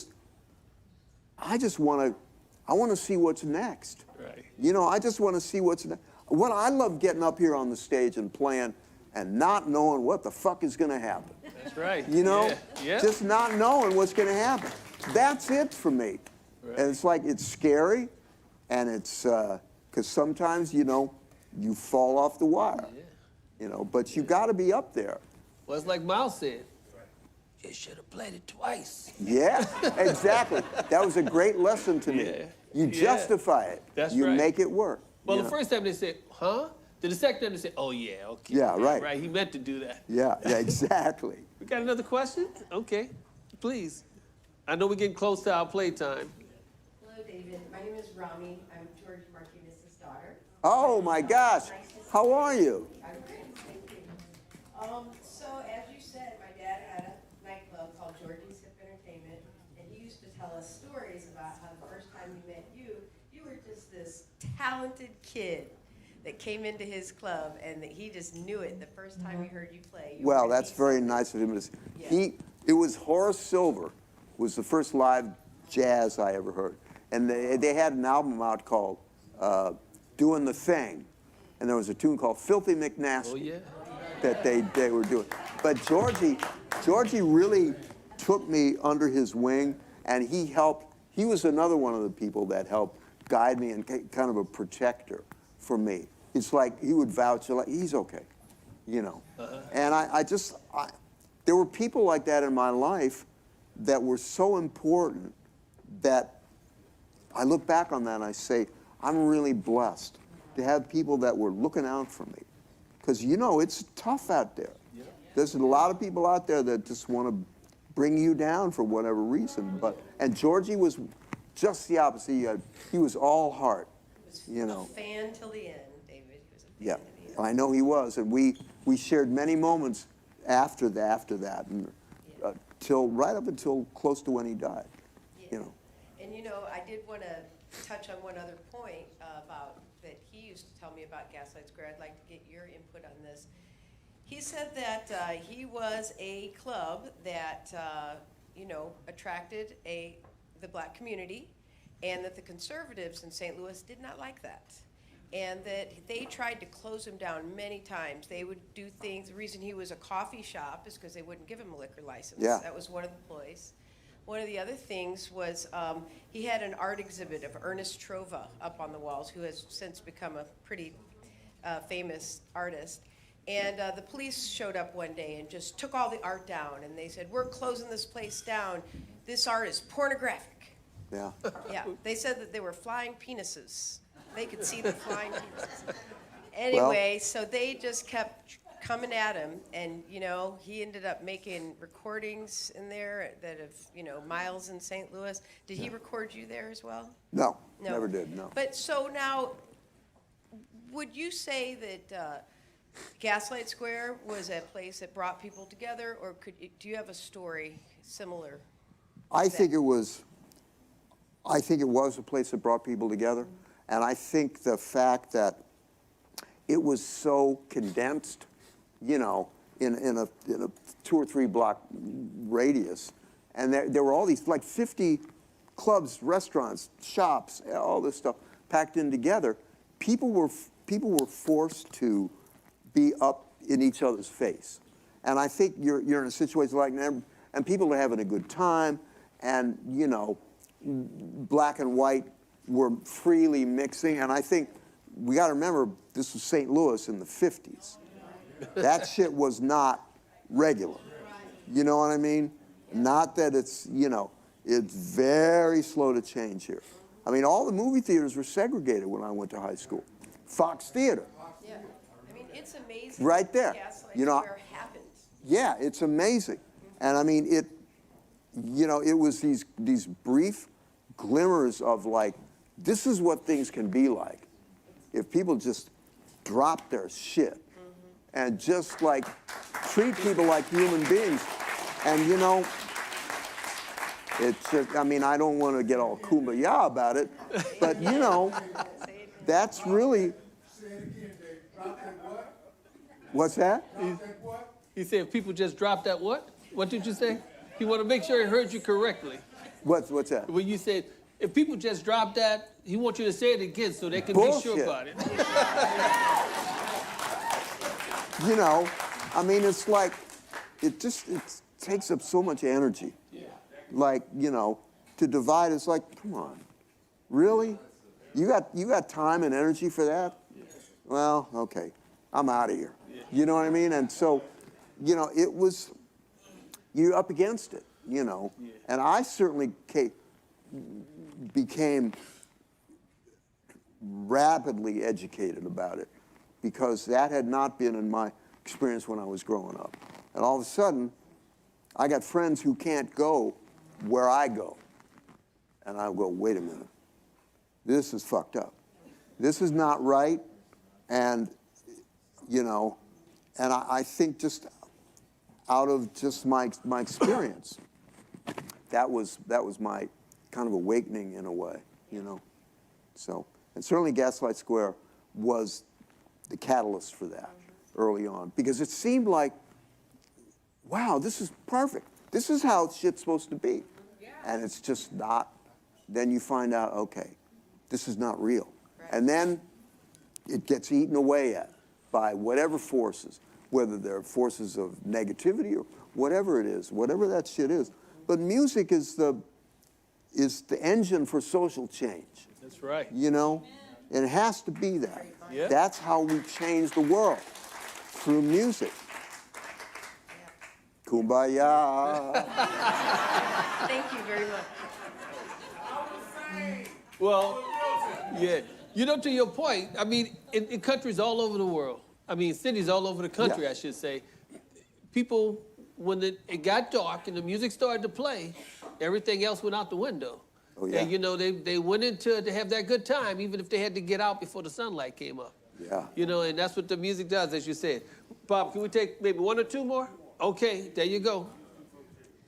see what's next. Right. You know, I just want to see what's next. What I love getting up here on the stage and playing and not knowing what the fuck is going to happen. That's right. You know, Yeah. just not knowing what's going to happen. That's it for me. Right. And it's like, it's scary, and it's, because sometimes, you know, you fall off the wire, you know, but you got to be up there. Well, it's like Miles said, you should have played it twice. Yeah, exactly. That was a great lesson to me. Yeah. You Yeah. justify it. That's you right. make it work. Well, you the know? first time they said, huh? Then the second time they said, oh, yeah, okay. Yeah, right. Right, he meant to do that. Yeah, exactly. We got another question? Okay, please. I know we're getting close to our playtime. Hello, David. My name is Rami. I'm George Martinez's daughter. Oh, my gosh. How are you? I'm great, thank you. So as you said, my dad had a nightclub called Georgie's Hip Entertainment, and he used to tell us stories about how the first time he met you, you were just this talented kid that came into his club, and that he just knew it the first time he heard you play. You Well, were that's decent. very nice of him. Yeah. It was Horace Silver was the first live jazz I ever heard. And they had an album out called Doing the Thing. And there was a tune called Filthy McNasty. Oh, yeah? That they were doing. But Georgie really took me under his wing, and he was another one of the people that helped guide me and kind of a protector for me. It's like he would vouch, like, he's okay, you know. And there were people like that in my life that were so important that I look back on that and I say, I'm really blessed to have people that were looking out for me. Because, you know, it's tough out there. Yeah. There's a lot of people out there that just want to bring you down for whatever reason. And Georgie was just the opposite. He was all heart, you know. A fan till the end, David. He was a fan Yeah, till the end. I know he was. And we shared many moments after that, and right up until close to when he died, you know. And you know, I did want to touch on one other point about that he used to tell me about Gaslight Square. I'd like to get your input on this. He said that he was a club that you know, attracted the black community, and that the conservatives in St. Louis did not like that. And that they tried to close him down many times. They would do things, the reason he was a coffee shop is because they wouldn't give him a liquor license. Yeah. That was one of the ploys. One of the other things was he had an art exhibit of Ernest Trova up on the walls, who has since become a pretty famous artist. And the police showed up one day and just took all the art down, and they said, we're closing this place down. This art is pornographic. Yeah. Yeah, they said that they were flying penises. They could see the flying penises. Anyway, so they just kept coming at him, and, you know, he ended up making recordings in there that have, you know, Miles in St. Louis. Did he record you there as well? No, No. never did, no. But so now, would you say that Gaslight Square was a place that brought people together, or do you have a story similar? I think it was a place that brought people together. And I think the fact that it was so condensed, you know, in a 2 or 3 block radius. And there were all these, like 50 clubs, restaurants, shops, all this stuff packed in together. People were forced to be up in each other's face. And I think you're in a situation like that, and people are having a good time, and, you know, black and white were freely mixing. And I think we got to remember, this was St. Louis in the 50s. That shit was not regular. You know what I mean? Not that it's, you know, it's very slow to change here. I mean, all the movie theaters were segregated when I went to high school. Fox Theater. Yeah. I mean, it's amazing. Right there. Gaslight You know, Square happens. Yeah, it's amazing. And I mean, it, you know, it was these brief glimmers of like, this is what things can be like if people just drop their shit and just like treat people like human beings. And you know, it's just, I mean, I don't want to get all kumbaya about it, but you know, that's really. Say it again, Dave. Drop that what? What's that? Drop that what? He said if people just drop that what? What did you say? He want to make sure he heard you correctly. What's that? When you said, if people just drop that, he wants you to say it again so they can Bullshit. be sure about it. You know, I mean, it's like, it takes up so much energy. Like, you know, to divide, it's like, come on, really? You got time and energy for that? Well, okay, I'm out of here. You know what I mean? And so, you know, it was, you're up against it, you know. And I certainly became rapidly educated about it because that had not been in my experience when I was growing up. And all of a sudden, I got friends who can't go where I go. And I go, wait a minute, this is fucked up. This is not right. And, you know, and I think just out of just my experience, that was my kind of awakening in a way, you know. So, and certainly Gaslight Square was the catalyst for that early on, because it seemed like, wow, this is perfect. This is how shit's supposed to be. And it's just not. Then you find out, okay, this is not real. And then it gets eaten away at by whatever forces, whether they're forces of negativity or whatever it is, whatever that shit is. But music is the engine for social change. That's right. You know? And it has to be that. Yeah. That's how we change the world, through music. Kumbaya. Thank you very much. Well, yeah. You know, to your point, I mean, in countries all over the world, I mean, cities all over the country, Yeah. I should say, people, when it got dark and the music started to play, everything else went out the window. Oh, yeah. And, you know, they went into it to have that good time, even if they had to get out before the sunlight came up. Yeah. You know, and that's what the music does, as you said. Bob, can we take maybe 1 or 2 more? Okay, there you go.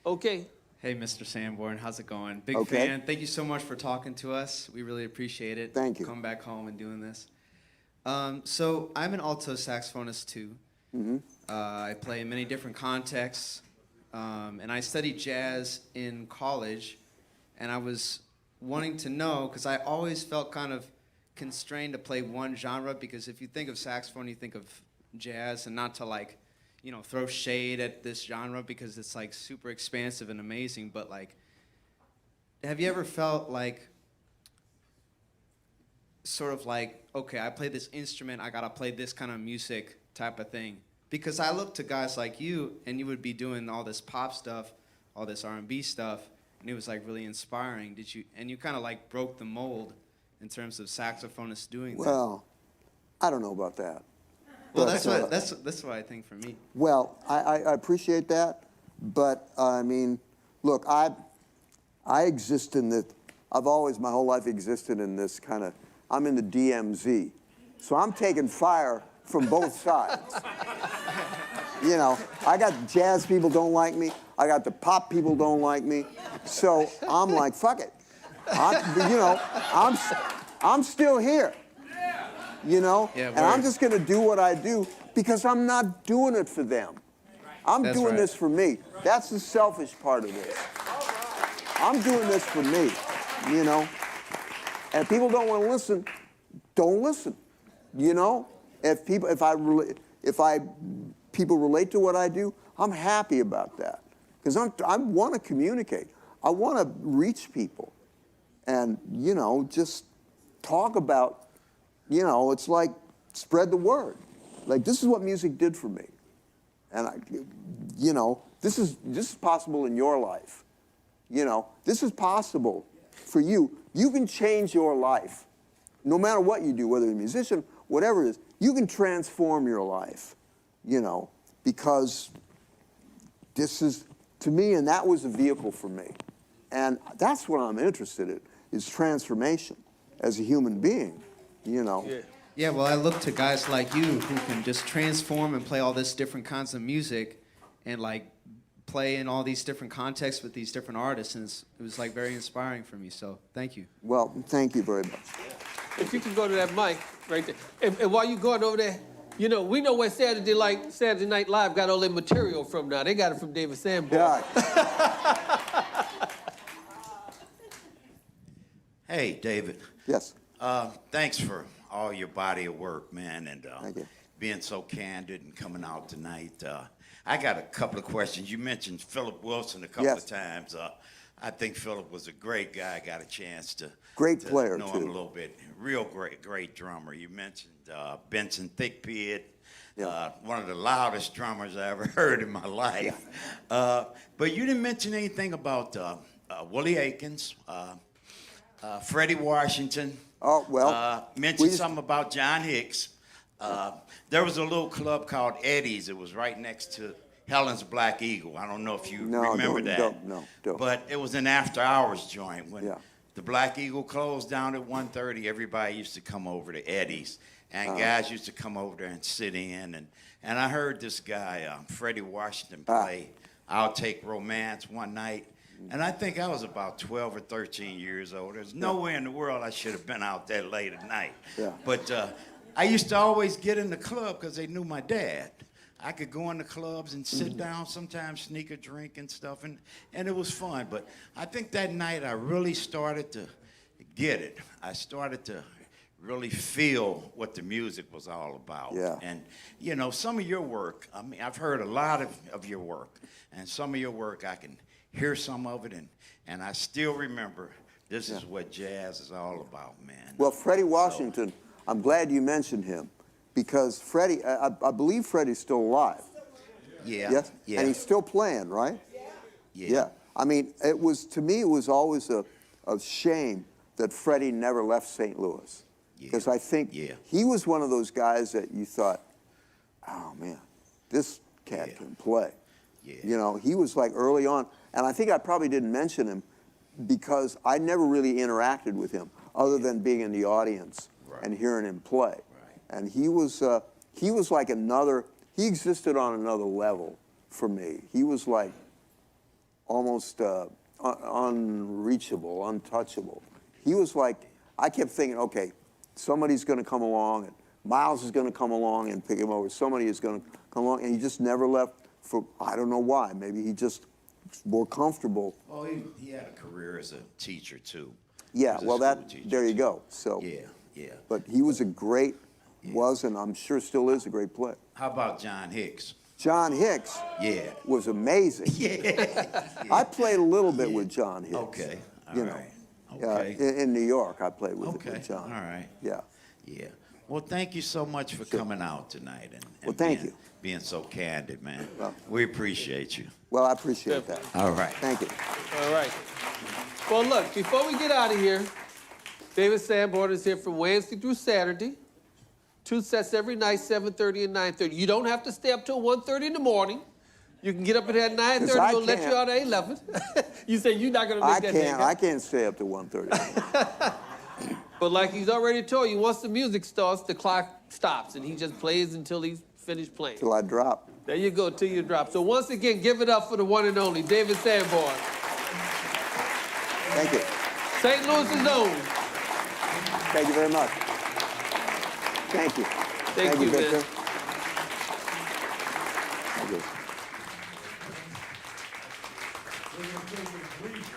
Okay. Hey, Mr. Sanborn, how's it going? Big Okay. fan. Thank you so much for talking to us. We really appreciate it. Thank you. Coming back home and doing this. So I'm an alto saxophonist too. I play in many different contexts, and I studied jazz in college. And I was wanting to know, because I always felt kind of constrained to play one genre, because if you think of saxophone, you think of jazz, and not to like, you know, throw shade at this genre because it's like super expansive and amazing, but like, have you ever felt like, sort of like, okay, I play this instrument, I gotta play this kind of music type of thing? Because I look to guys like you, and you would be doing all this pop stuff, all this R&B stuff, and it was like really inspiring. And you kind of like broke the mold in terms of saxophonists doing that. Well, I don't know about that. Well, But, that's what I think for me. Well, I appreciate that, but I mean, look, I exist in the, I've always, my whole life existed in this kind of, I'm in the DMZ. So I'm taking fire from both sides. You know, I got jazz people don't like me. I got the pop people don't like me. So I'm like, fuck it. I'm still here. You know, Yeah, and I'm word. just going to do what I do because I'm not doing it for them. I'm That's doing right. this for me. That's the selfish part of this. I'm doing this for me, you know. And if people don't want to listen, don't listen. You know, if people relate to what I do, I'm happy about that because I want to communicate. I want to reach people, and you know, just talk about. You know, it's like spread the word. Like this is what music did for me, and you know, this is possible in your life. You know, this is possible for you. You can change your life, no matter what you do, whether you're a musician, whatever it is. You can transform your life. You know, because this is to me, and that was a vehicle for me, and that's what I'm interested in is transformation as a human being. You know. Yeah. Yeah, well, I look to guys like you who can just transform and play all this different kinds of music and like play in all these different contexts with these different artists, and it was like very inspiring for me, so thank you. Well, thank you very much. If you can go to that mic right there. And while you're going over there, you know, we know where Saturday Night Live got all their material from now. They got it from David Sanborn. Yeah. Hey, David. Yes. Thanks for all your body of work, man, and Thank you. being so candid and coming out tonight. I got a couple of questions. You mentioned Philip Wilson a couple Yes. of times. I think Philip was a great guy. I got a chance to Great player, know too. him a little bit. Real great drummer. You mentioned Benson Thickbeard. Yeah. One of the loudest drummers I ever heard in my life. But you didn't mention anything about Willie Aikens, Freddie Washington. Oh, well, Mentioned we just- something about John Hicks. There was a little club called Eddie's. It was right next to Helen's Black Eagle. I don't know if you remember that. Don't. But it was an after-hours joint. When Yeah. the Black Eagle closed down at 1:30, everybody used to come over to Eddie's. And Uh-huh. guys used to come over there and sit in. And I heard this guy, Freddie Washington, Ah. play I'll Take Romance one night. And I think I was about 12 or 13 years old. There's nowhere in the world I should have been out that late at night. Yeah. But I used to always get in the club because they knew my dad. I could go in the clubs and sit down, sometimes sneak a drink and stuff, and it was fun. But I think that night I really started to get it. I started to really feel what the music was all about. Yeah. And, you know, some of your work, I mean, I've heard a lot of your work, and some of your work, I can hear some of it, and I still remember this is what jazz is all about, man. Well, Freddie Washington, I'm glad you mentioned him because Freddie, I believe Freddie's still alive. Yeah. Yes? Yeah. And he's still playing, right? yeah. Yeah. I mean, to me, it was always a shame that Freddie never left St. Louis. Because I think he was one of those guys that you thought, oh, man, this cat can play. Yeah. You know, he was like early on. And I think I probably didn't mention him because I never really interacted with him other than being in the audience and hearing him play. Right. And he was like he existed on another level for me. He was like almost unreachable, untouchable. He was like, I kept thinking, okay, somebody's going to come along, and Miles is going to come along and pick him over. Somebody is going to come along, and he just never left for, I don't know why. Maybe he just was more comfortable. Well, he had a career as a teacher, too. Yeah, He was a well, school that, teacher, there you too. go. So, Yeah. but he was was, and I'm sure still is a great player. How about John Hicks? John Hicks Yeah. was amazing. Yeah. I played a little bit with John Hicks. Okay. All you know. right. Okay. In New York, I played with John. All right. Yeah. Yeah. Well, thank you so much for coming out tonight and Well, thank being, you. being so candid, man. Well- We appreciate you. Well, I appreciate that. All right. Thank you. All right. Well, look, before we get out of here, David Sanborn is here from Wednesday through Saturday, 2 sets every night, 7:30 and 9:30. You don't have to stay up till 1:30 in the morning. You can get up at 9:30. 'Cause I We'll let can't. you out at 11. You say you're not gonna make that day. I can't stay up to 1:30. But like he's already told you, once the music starts, the clock stops, and he just plays until he's finished playing. Till I drop. There you go, till you drop. So once again, give it up for the one and only David Sanborn, Thank you. St. Louis's own. Thank you very much. Thank you. Thank you, man. Victor. Thank you. We're going to take a brief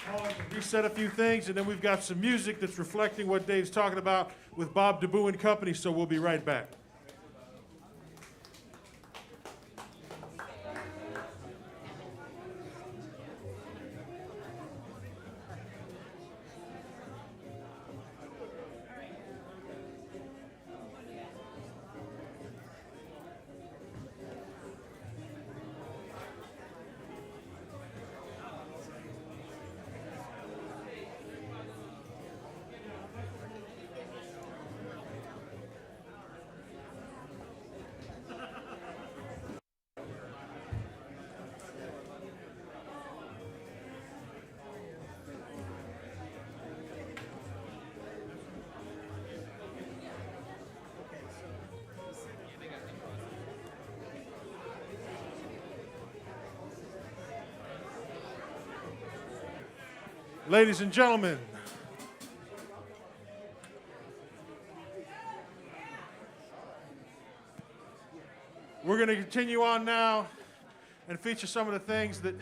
pause and reset a few things, and then we've got some music that's reflecting what Dave's talking about with Bob DeBoo and company, so we'll be right back. Ladies and gentlemen, we're going to continue on now and feature some of the things that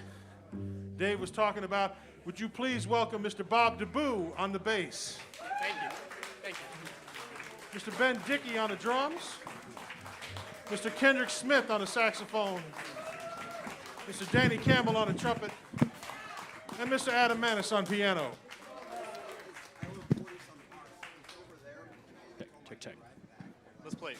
Dave was talking about. Would you please welcome Mr. Bob DeBoo on the bass? Thank you. Thank you. Mr. Ben Dickey on the drums. Mr. Kendrick Smith on the saxophone. Mr. Danny Campbell on the trumpet. And Mr. Adam Manis on piano. Check, check. Let's play.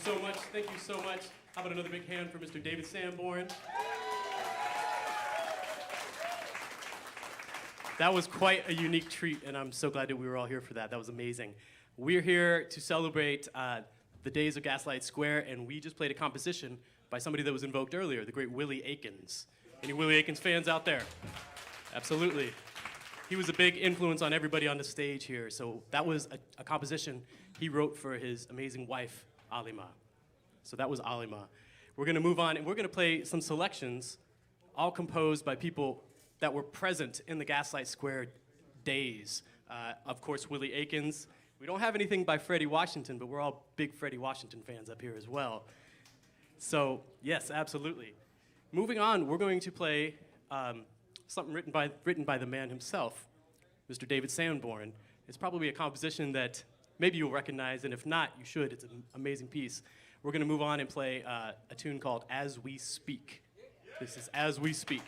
so much. Thank you so much. How about another big hand for Mr. David Sanborn? That was quite a unique treat, and I'm so glad that we were all here for that. That was amazing. We're here to celebrate the days of Gaslight Square, and we just played a composition by somebody that was invoked earlier, the great Willie Aikens. Any Willie Aikens fans out there? Absolutely. He was a big influence on everybody on the stage here, so that was a composition he wrote for his amazing wife, Alima. So that was Alima. We're gonna move on, and we're gonna play some selections, all composed by people that were present in the Gaslight Square days. Of course, Willie Aikens. We don't have anything by Freddie Washington, but we're all big Freddie Washington fans up here as well. So, yes, absolutely. Moving on, we're going to play something written by the man himself, Mr. David Sanborn. It's probably a composition that maybe you'll recognize, and if not, you should. It's an amazing piece. We're going to move on and play a tune called As We Speak. This is As We Speak.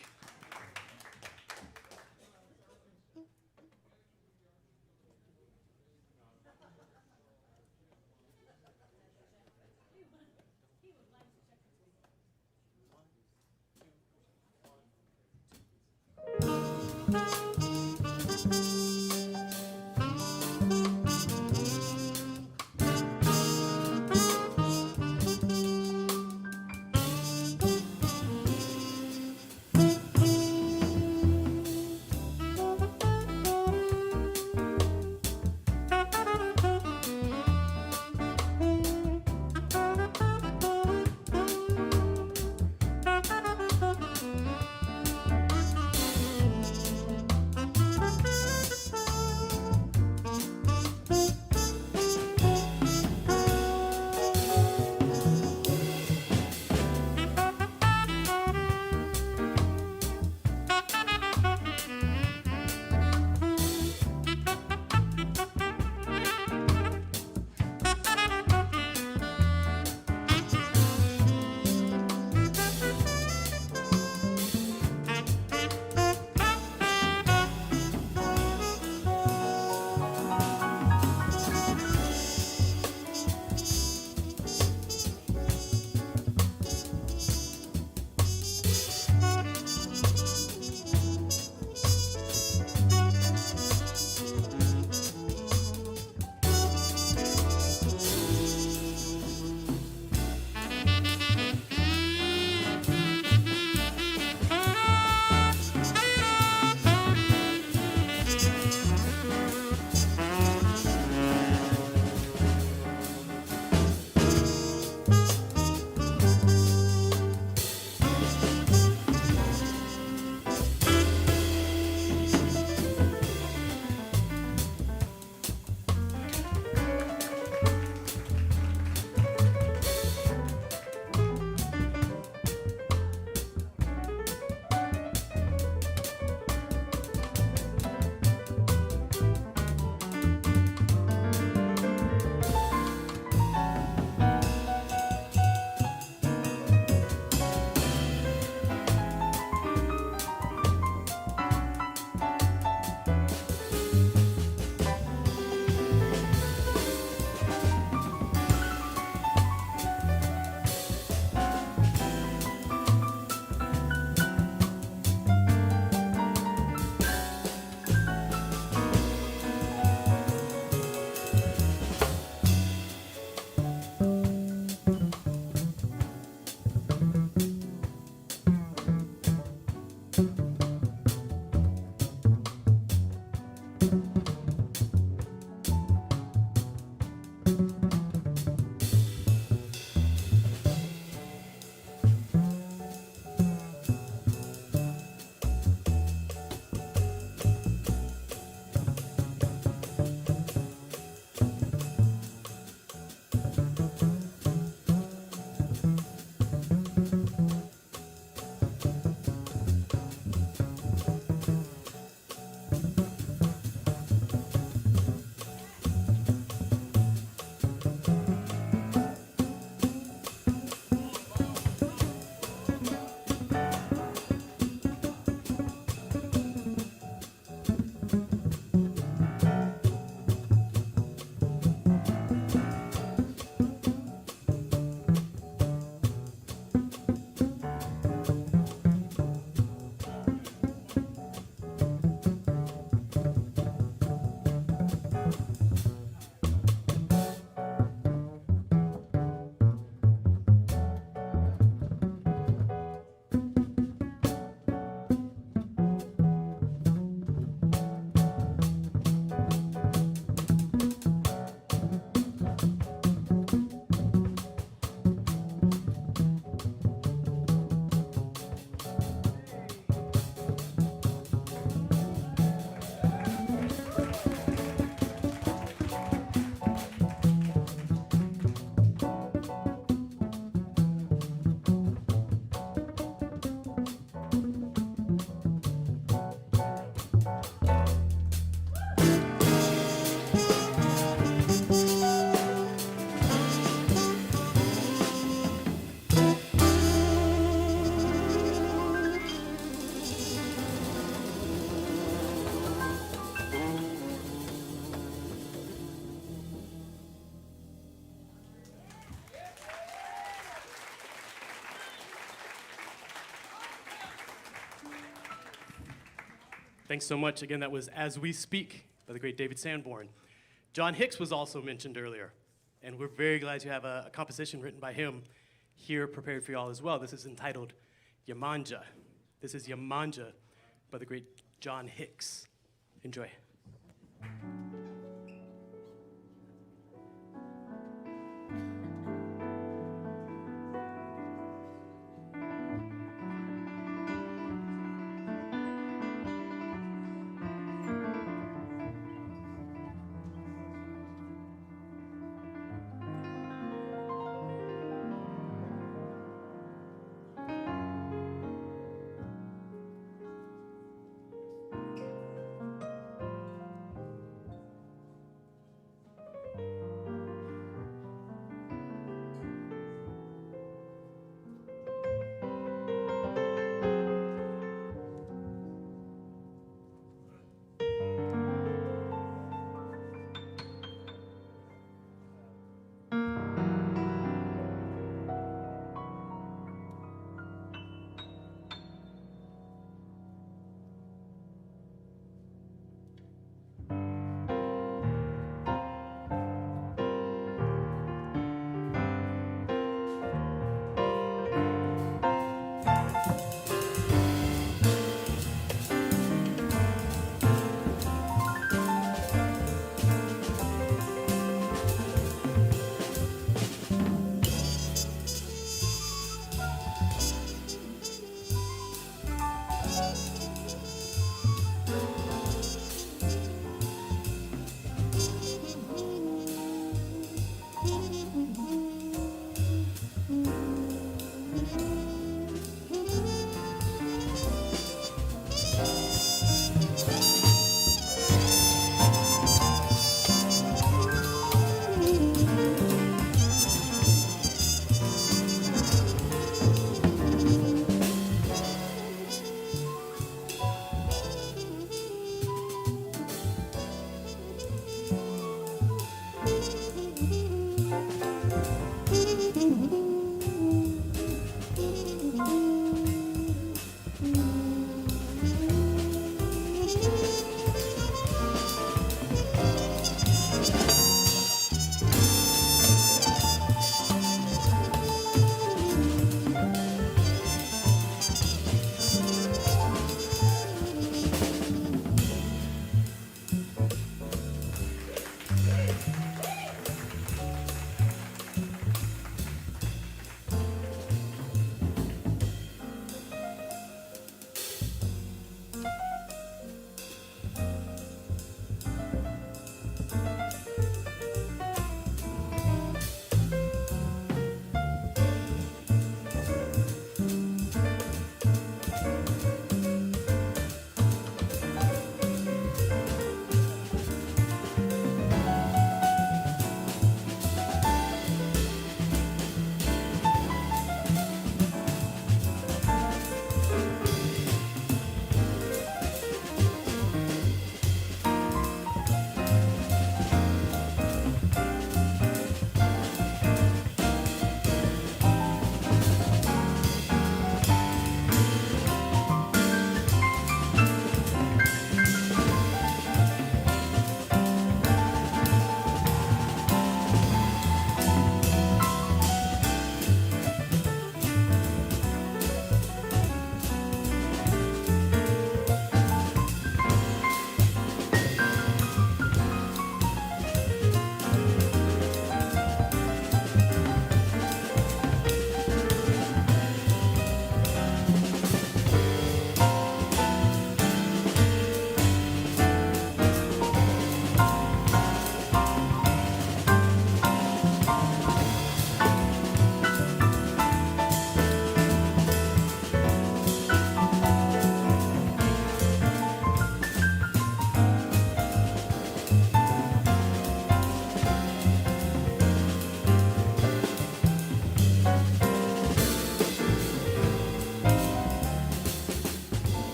Thanks so much. Again, that was As We Speak by the great David Sanborn. John Hicks was also mentioned earlier, and we're very glad you have a composition written by him here prepared for y'all as well. This is entitled Yamanja. This is Yamanja by the great John Hicks. Enjoy.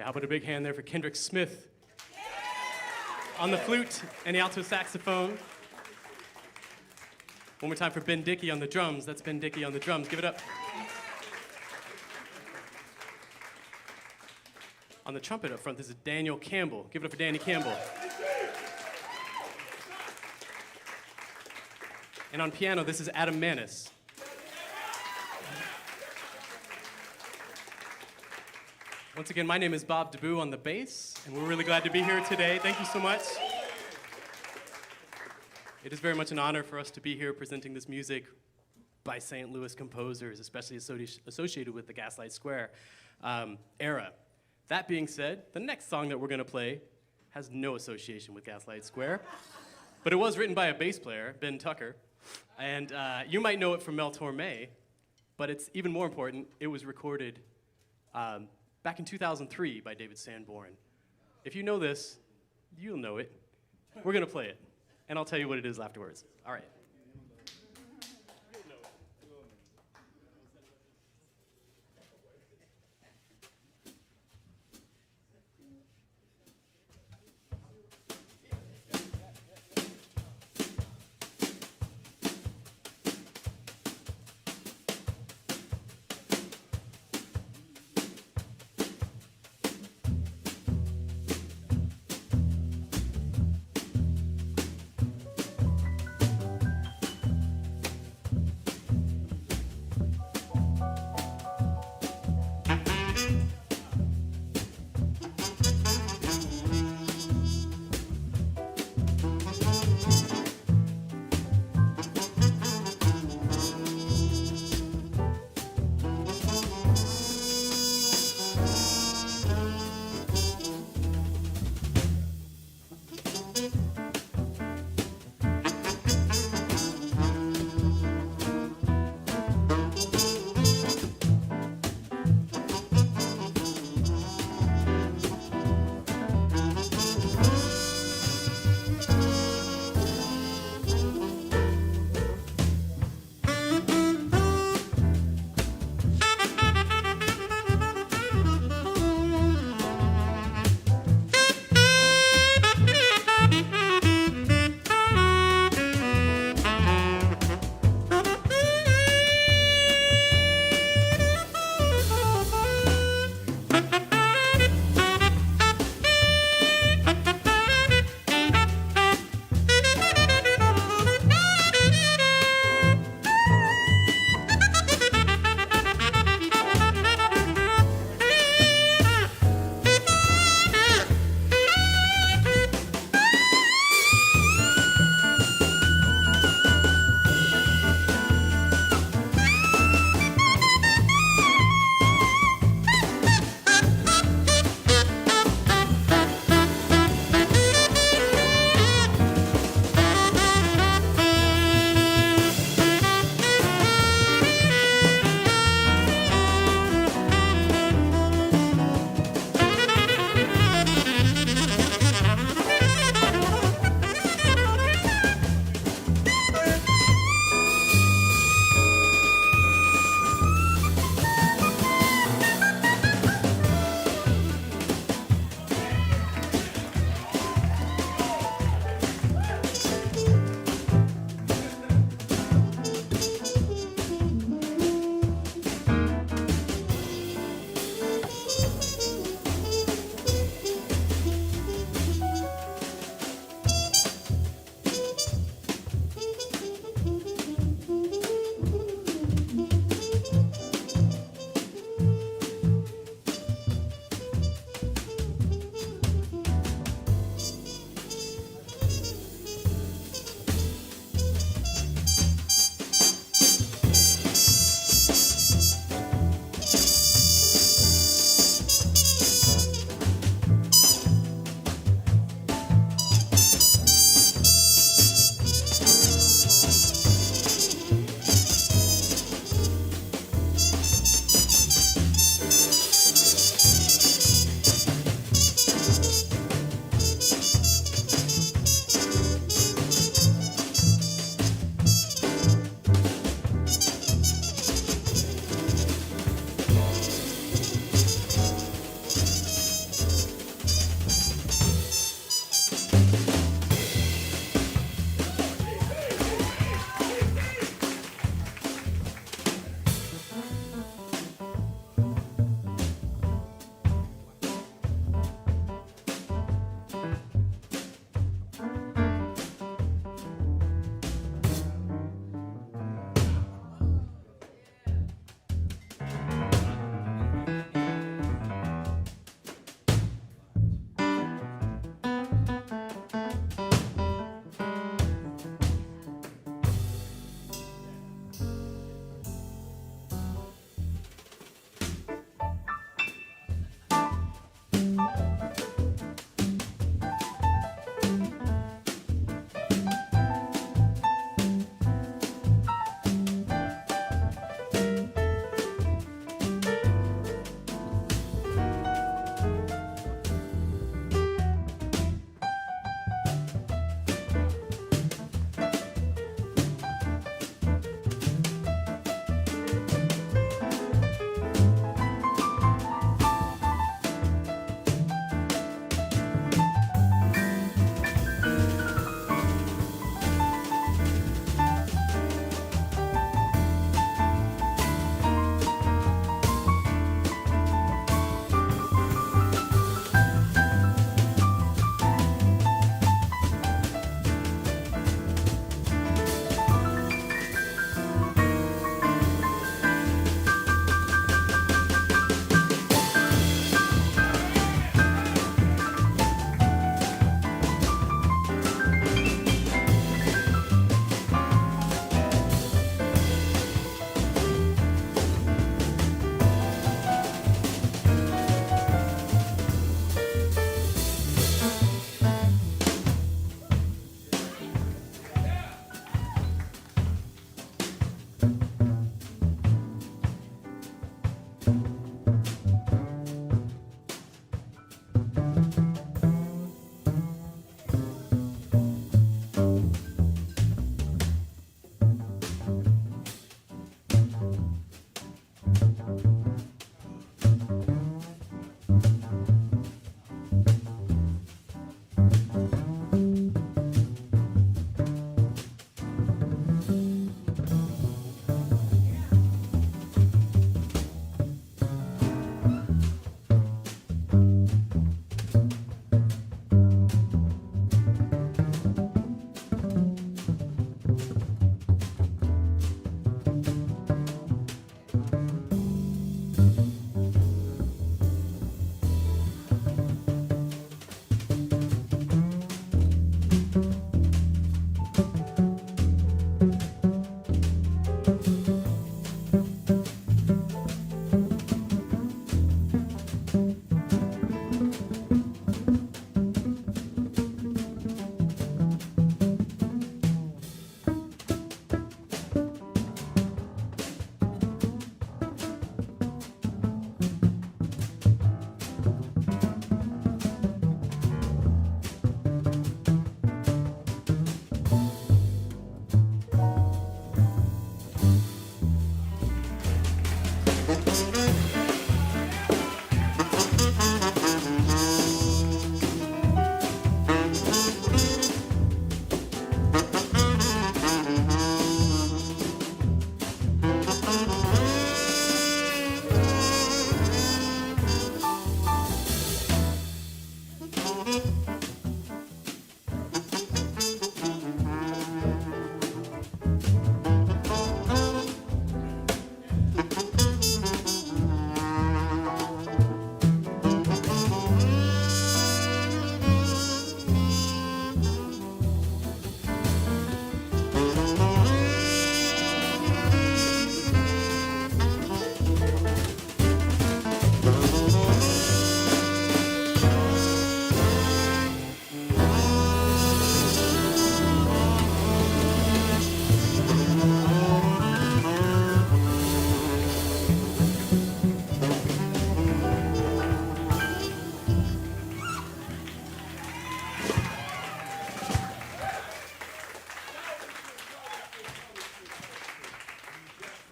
Yeah, how about a big hand there for Kendrick Smith on the flute and the alto saxophone. One more time for Ben Dickey on the drums. That's Ben Dickey on the drums. Give it up. On the trumpet up front, this is Daniel Campbell. Give it up for Danny Campbell. And on piano, this is Adam Manis. Once again, my name is Bob DeBoo on the bass, and we're really glad to be here today. Thank you so much. It is very much an honor for us to be here presenting this music by St. Louis composers, especially associated with the Gaslight Square era. That being said, the next song that we're going to play has no association with Gaslight Square, but it was written by a bass player, Ben Tucker, and you might know it from Mel Torme, but it's even more important, it was recorded back in 2003 by David Sanborn. If you know this, you'll know it. We're going to play it, and I'll tell you what it is afterwards. All right.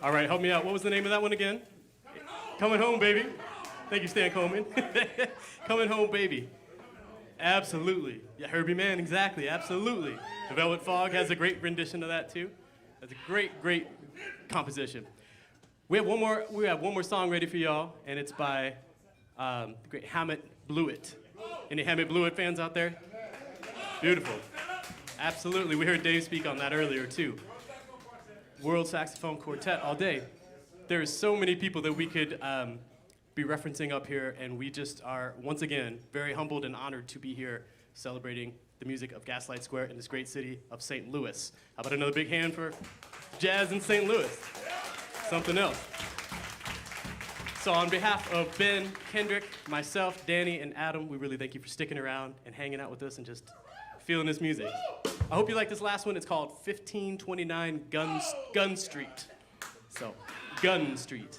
All right, help me out. What was the name of that one again? Coming Home, Baby. Thank you, Stan Coleman. Coming Home, Baby. Absolutely. Yeah, Herbie Mann, exactly, absolutely. The Velvet Fog has a great rendition of that too. That's a great, great composition. We have one more song ready for y'all, and it's by the great Hammett Blewett. Any Hammett Blewett fans out there? Beautiful. Absolutely. We heard Dave speak on that earlier too. World Saxophone Quartet all day. There's so many people that we could be referencing up here, and we just are, once again, very humbled and honored to be here celebrating the music of Gaslight Square in this great city of St. Louis. How about another big hand for jazz in St. Louis? Something else. So on behalf of Ben, Kendrick, myself, Danny, and Adam, we really thank you for sticking around and hanging out with us and just feeling this music. I hope you like this last one. It's called 1529 Gun Street. So, Gun Street.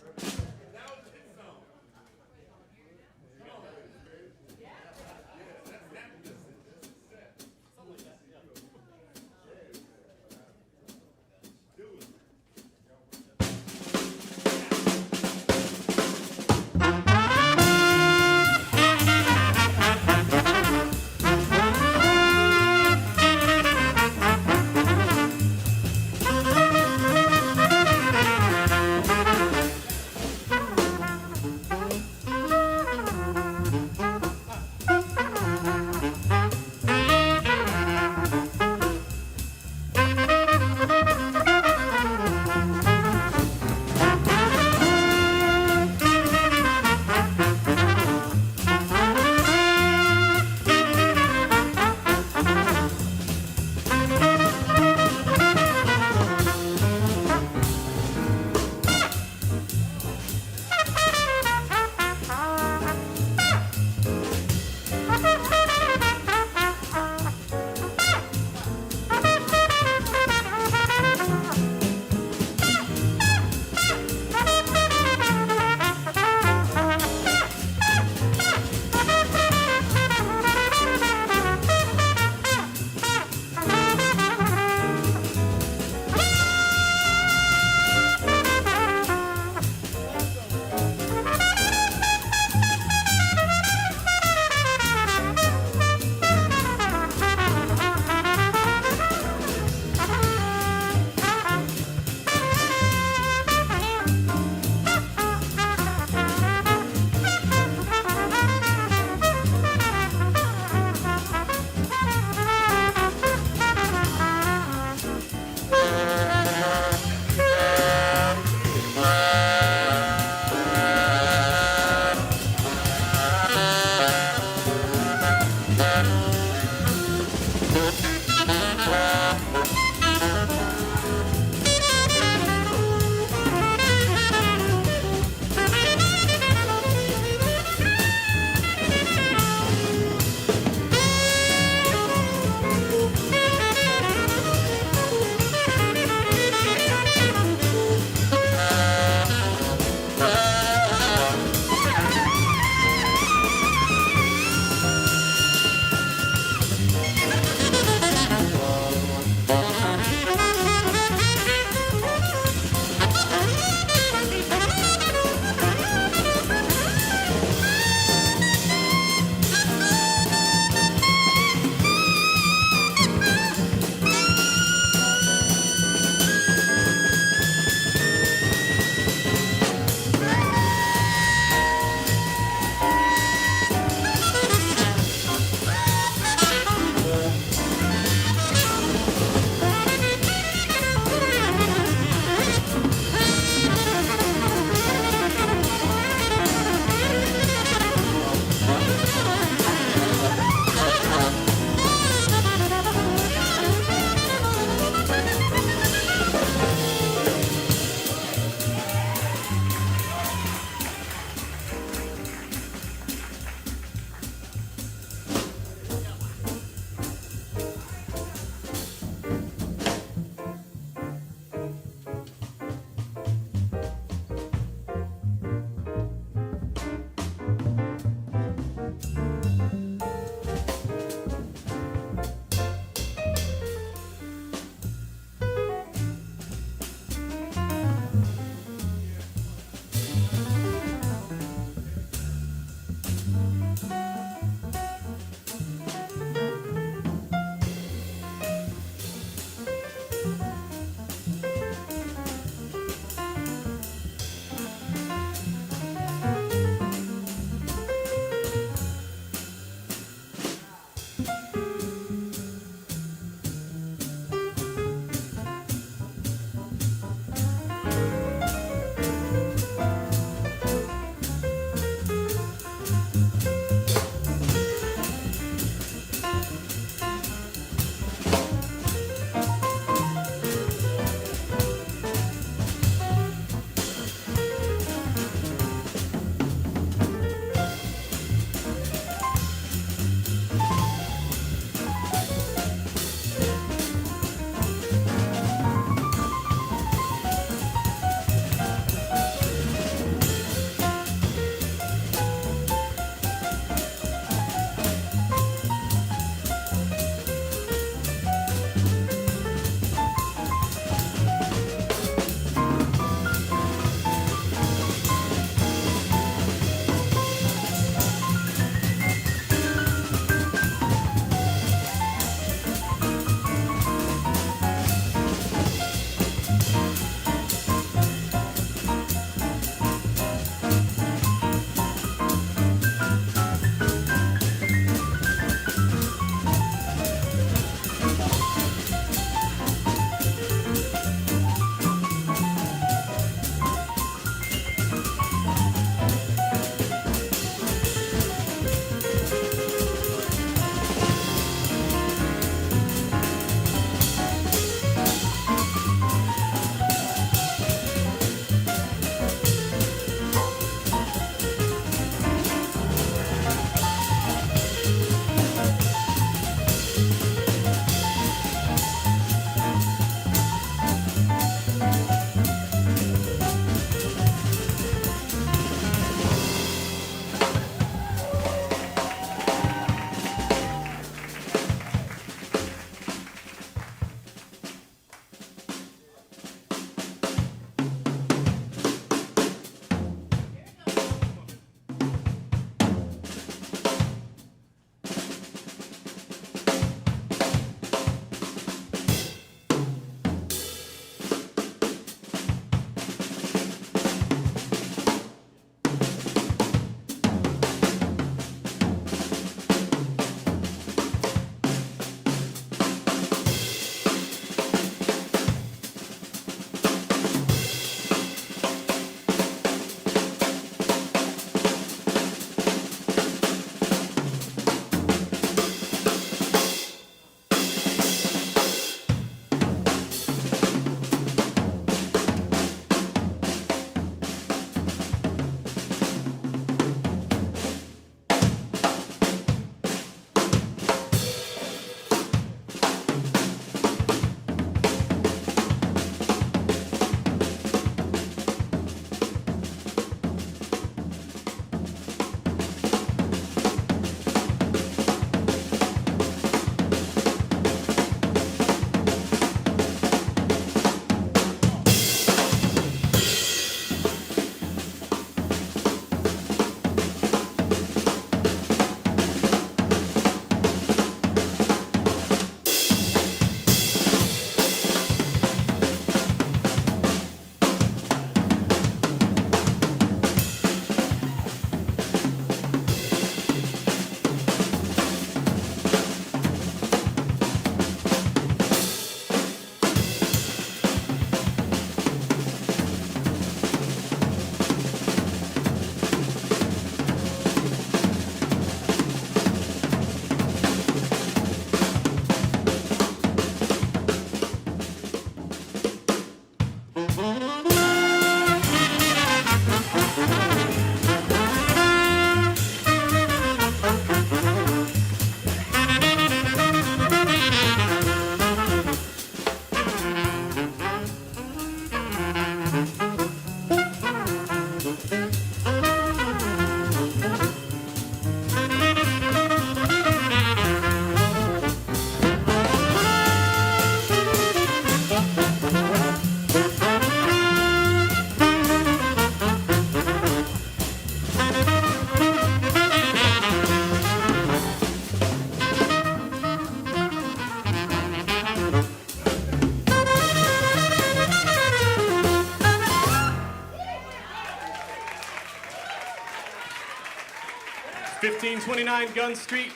1529 Gun Street.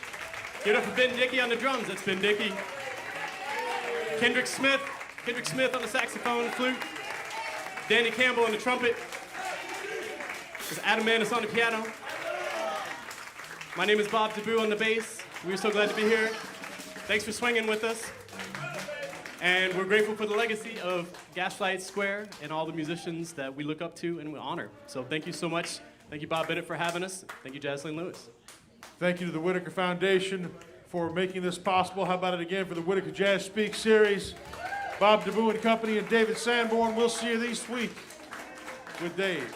Give it up for Ben Dickey on the drums. That's Ben Dickey. Kendrick Smith on the saxophone, flute. Danny Campbell on the trumpet. There's Adam Manis on the piano. My name is Bob DeBoo on the bass. We're so glad to be here. Thanks for swinging with us. And we're grateful for the legacy of Gaslight Square and all the musicians that we look up to and we honor. So thank you so much. Thank you, Bob Bennett, for having us. Thank you, Jocelyn Lewis. Thank you to the Whitaker Foundation for making this possible. How about it again for the Whitaker Jazz Speaks Series? Bob DeBoo and Company and David Sanborn. We'll see you this week with Dave.